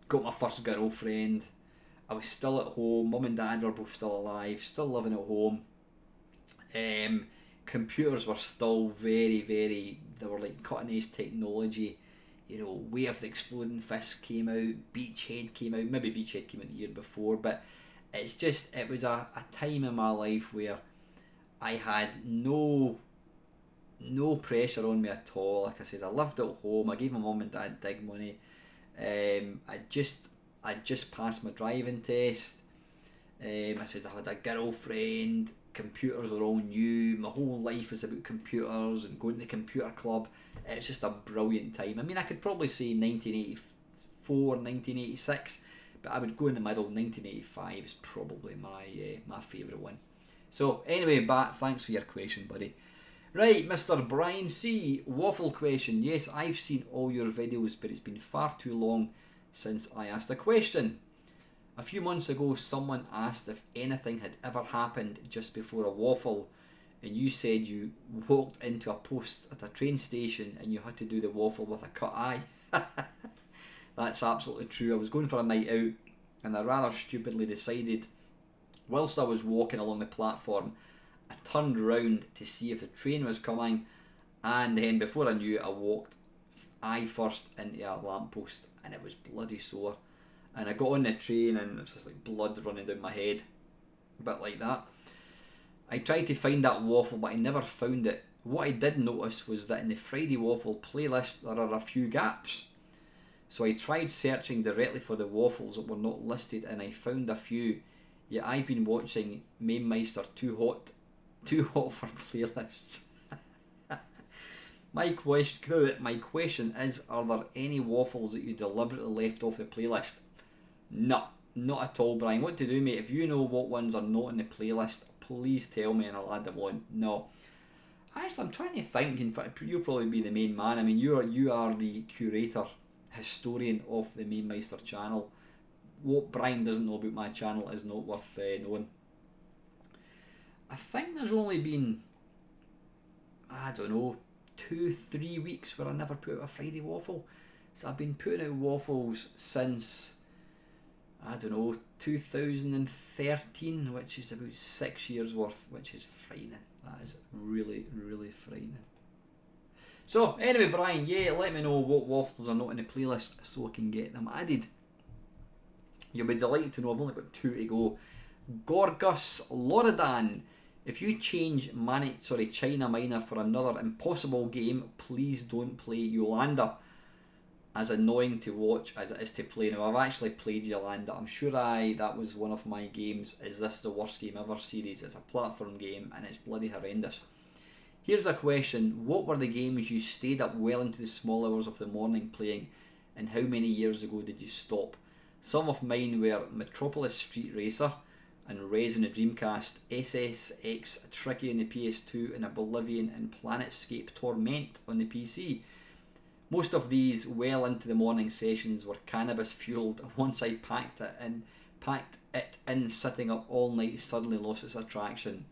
got my first girlfriend. I was still at home. Mum and Dad were both still alive, still living at home. Computers were still very, they were like cutting edge technology. You know, Way of the Exploding Fist came out, Beachhead came out, maybe Beachhead came out the year before, but it was a time in my life where I had no pressure on me at all. Like I said, I lived at home, I gave my mum and dad big money. I just passed my driving test. I said I had a girlfriend, computers were all new, my whole life was about computers and going to the computer club. It was just a brilliant time. I mean, I could probably say 1984, 1986, but I would go in the middle. 1985 is probably my favourite one. So anyway, Bat, thanks for your question, buddy. Right, Mr. Brian C. Waffle question. Yes, I've seen all your videos, but it's been far too long since I asked a question. A few months ago, someone asked if anything had ever happened just before a waffle, and you said you walked into a post at a train station and you had to do the waffle with a cut eye. That's absolutely true. I was going for a night out, and I rather stupidly decided, whilst I was walking along the platform, I turned round to see if the train was coming, and then before I knew it, I walked eye first into a lamppost, and it was bloody sore. And I got on the train and it was just like blood running down my head, a bit like that. I tried to find that waffle, but I never found it. What I did notice was that in the Friday Waffle playlist there are a few gaps. So I tried searching directly for the waffles that were not listed, and I found a few. Yet I've been watching Meme Meister Too Hot for playlists. My question is, are there any waffles that you deliberately left off the playlist? No, not at all, Brian. What to do, mate? If you know what ones are not in the playlist, please tell me and I'll add them on. No. Actually, I'm trying to think. In fact, you'll probably be the main man. I mean, you are the curator, historian of the Meme Meister channel. What Brian doesn't know about my channel is not worth knowing. I think there's only been, I don't know, 2-3 weeks where I never put out a Friday Waffle. So I've been putting out waffles since, I don't know, 2013, which is about 6 years worth, which is frightening. That is really, really frightening. So anyway, Brian, yeah, let me know what waffles are not in the playlist so I can get them added. You'll be delighted to know I've only got 2 to go. Gorgus Loridan. If you change China Minor for another impossible game, please don't play Yolanda. As annoying to watch as it is to play. Now, I've actually played Yolanda. I'm sure that was one of my games. Is this the worst game ever series? It's a platform game and it's bloody horrendous. Here's a question. What were the games you stayed up well into the small hours of the morning playing, and how many years ago did you stop? Some of mine were Metropolis Street Racer and Rez in the Dreamcast, SSX Tricky on the PS2, and Oblivion and Planetscape Torment on the PC. Most of these well into the morning sessions were cannabis fueled. Once I packed it in, sitting up all night suddenly lost its attraction,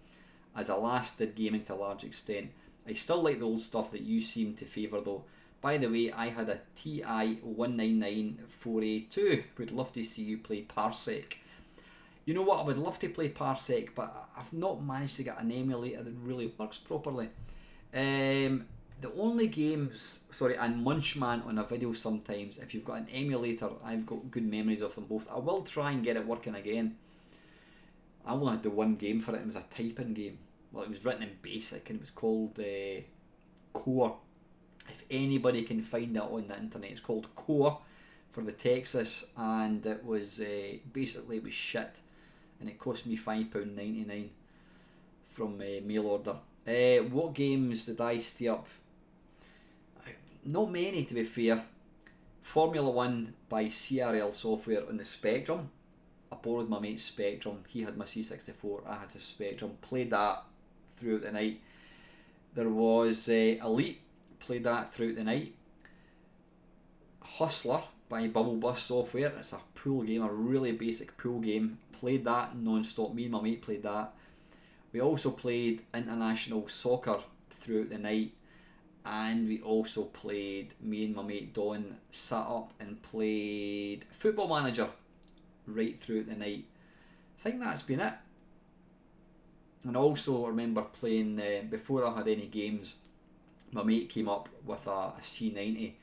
as I last did gaming to a large extent. I still like the old stuff that you seem to favour though. By the way, I had a TI 1994A2. Would love to see you play Parsec. You know what, I would love to play Parsec, but I've not managed to get an emulator that really works properly. The only games, and Munchman on a video sometimes, if you've got an emulator, I've got good memories of them both. I will try and get it working again. I only had the one game for it, it was a typing game. Well, it was written in BASIC and it was called Core. If anybody can find that on the internet, it's called Core for the Texas, and it was basically it was shit, and it cost me £5.99 from mail order. What games did I stay up? Not many, to be fair. Formula 1 by CRL Software on the Spectrum. I borrowed my mate's Spectrum. He had my C64, I had his Spectrum. Played that throughout the night. There was Elite. Played that throughout the night. Hustler by Bubble Bus Software. It's a pool game, a really basic pool game. Played that non-stop. Me and my mate played that. We also played international soccer throughout the night, and we also played, me and my mate Don sat up and played Football Manager right throughout the night. I think that's been it. And I also remember playing, before I had any games, my mate came up with a C90,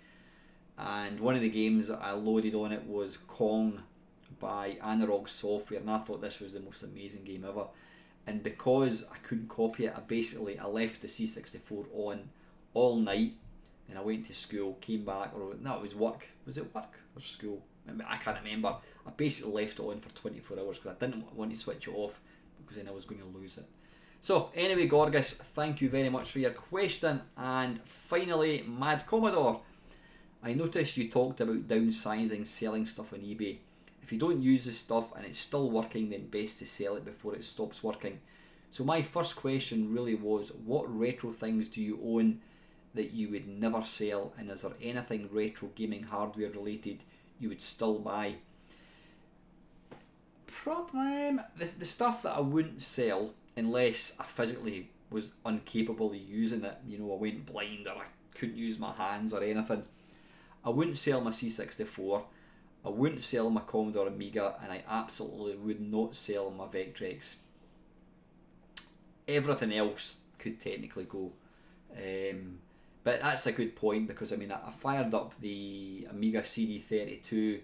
and one of the games that I loaded on it was Kong by Analog Software, and I thought this was the most amazing game ever. And because I couldn't copy it, I left the C64 on all night, and I went to school, came back, or no, it was work. Was it work or school? I can't remember. I basically left it on for 24 hours because I didn't want to switch it off, because then I was going to lose it. So anyway, Gorgus, thank you very much for your question. And finally, Mad Commodore, I noticed you talked about downsizing, selling stuff on eBay. If you don't use this stuff and it's still working, then best to sell it before it stops working. So my first question really was, what retro things do you own that you would never sell, and is there anything retro gaming hardware related you would still buy? Problem, the stuff that I wouldn't sell unless I physically was incapable of using it, you know, I went blind or I couldn't use my hands or anything. I wouldn't sell my C64, I wouldn't sell my Commodore Amiga, and I absolutely would not sell my Vectrex. Everything else could technically go. But that's a good point, because I mean, I fired up the Amiga CD32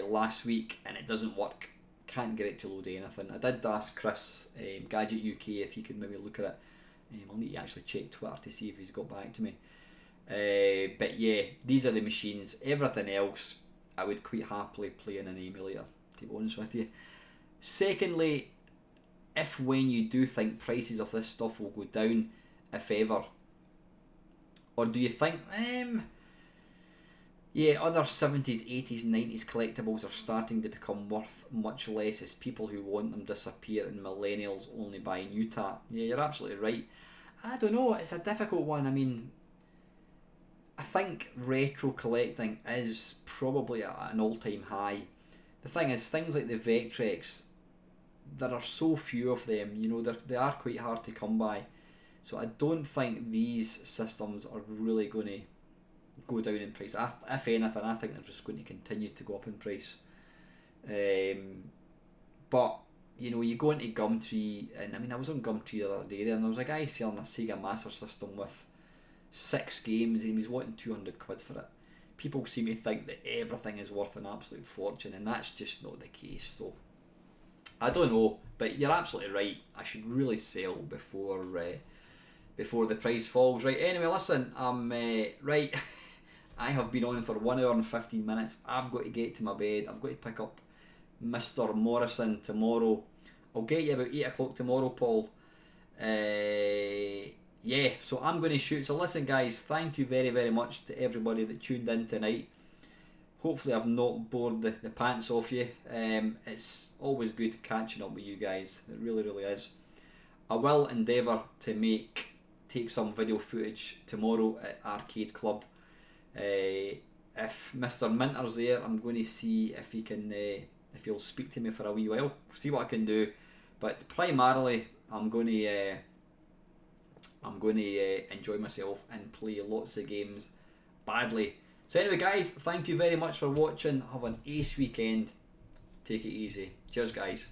last week and it doesn't work. Can't get it to load anything. I did ask Chris, Gadget UK, if he could maybe look at it. I'll need to actually check Twitter to see if he's got back to me. But yeah, these are the machines. Everything else I would quite happily play in an emulator, to be honest with you. Secondly, if when you do think prices of this stuff will go down, if ever, or do you think, yeah, other 70s, 80s, 90s collectibles are starting to become worth much less as people who want them disappear and millennials only buy new tap? Yeah, you're absolutely right. I don't know, it's a difficult one. I mean, I think retro collecting is probably at an all-time high. The thing is, things like the Vectrex, there are so few of them, you know, they are quite hard to come by. So I don't think these systems are really going to go down in price. If anything, I think they're just going to continue to go up in price. But you know, you go into Gumtree, and I mean, I was on Gumtree the other day there, and there was a guy selling a Sega Master System with 6 games, and he was wanting 200 quid for it. People seem to think that everything is worth an absolute fortune, and that's just not the case. So I don't know, but you're absolutely right. I should really sell before the price falls. Right, anyway, listen, I'm right. I have been on for 1 hour and 15 minutes. I've got to get to my bed. I've got to pick up Mr. Morrison tomorrow. I'll get you about 8 o'clock tomorrow, Paul. Yeah, so I'm going to shoot. So listen, guys, thank you very, very much to everybody that tuned in tonight. Hopefully I've not bored the pants off you. It's always good catching up with you guys. It really, really is. I will endeavour to take some video footage tomorrow at Arcade Club. If Mr. Minter's there, I'm going to see if he can, if he'll speak to me for a wee while. See what I can do. But primarily, I'm going to enjoy myself and play lots of games badly. So anyway, guys, thank you very much for watching. Have an ace weekend. Take it easy. Cheers, guys.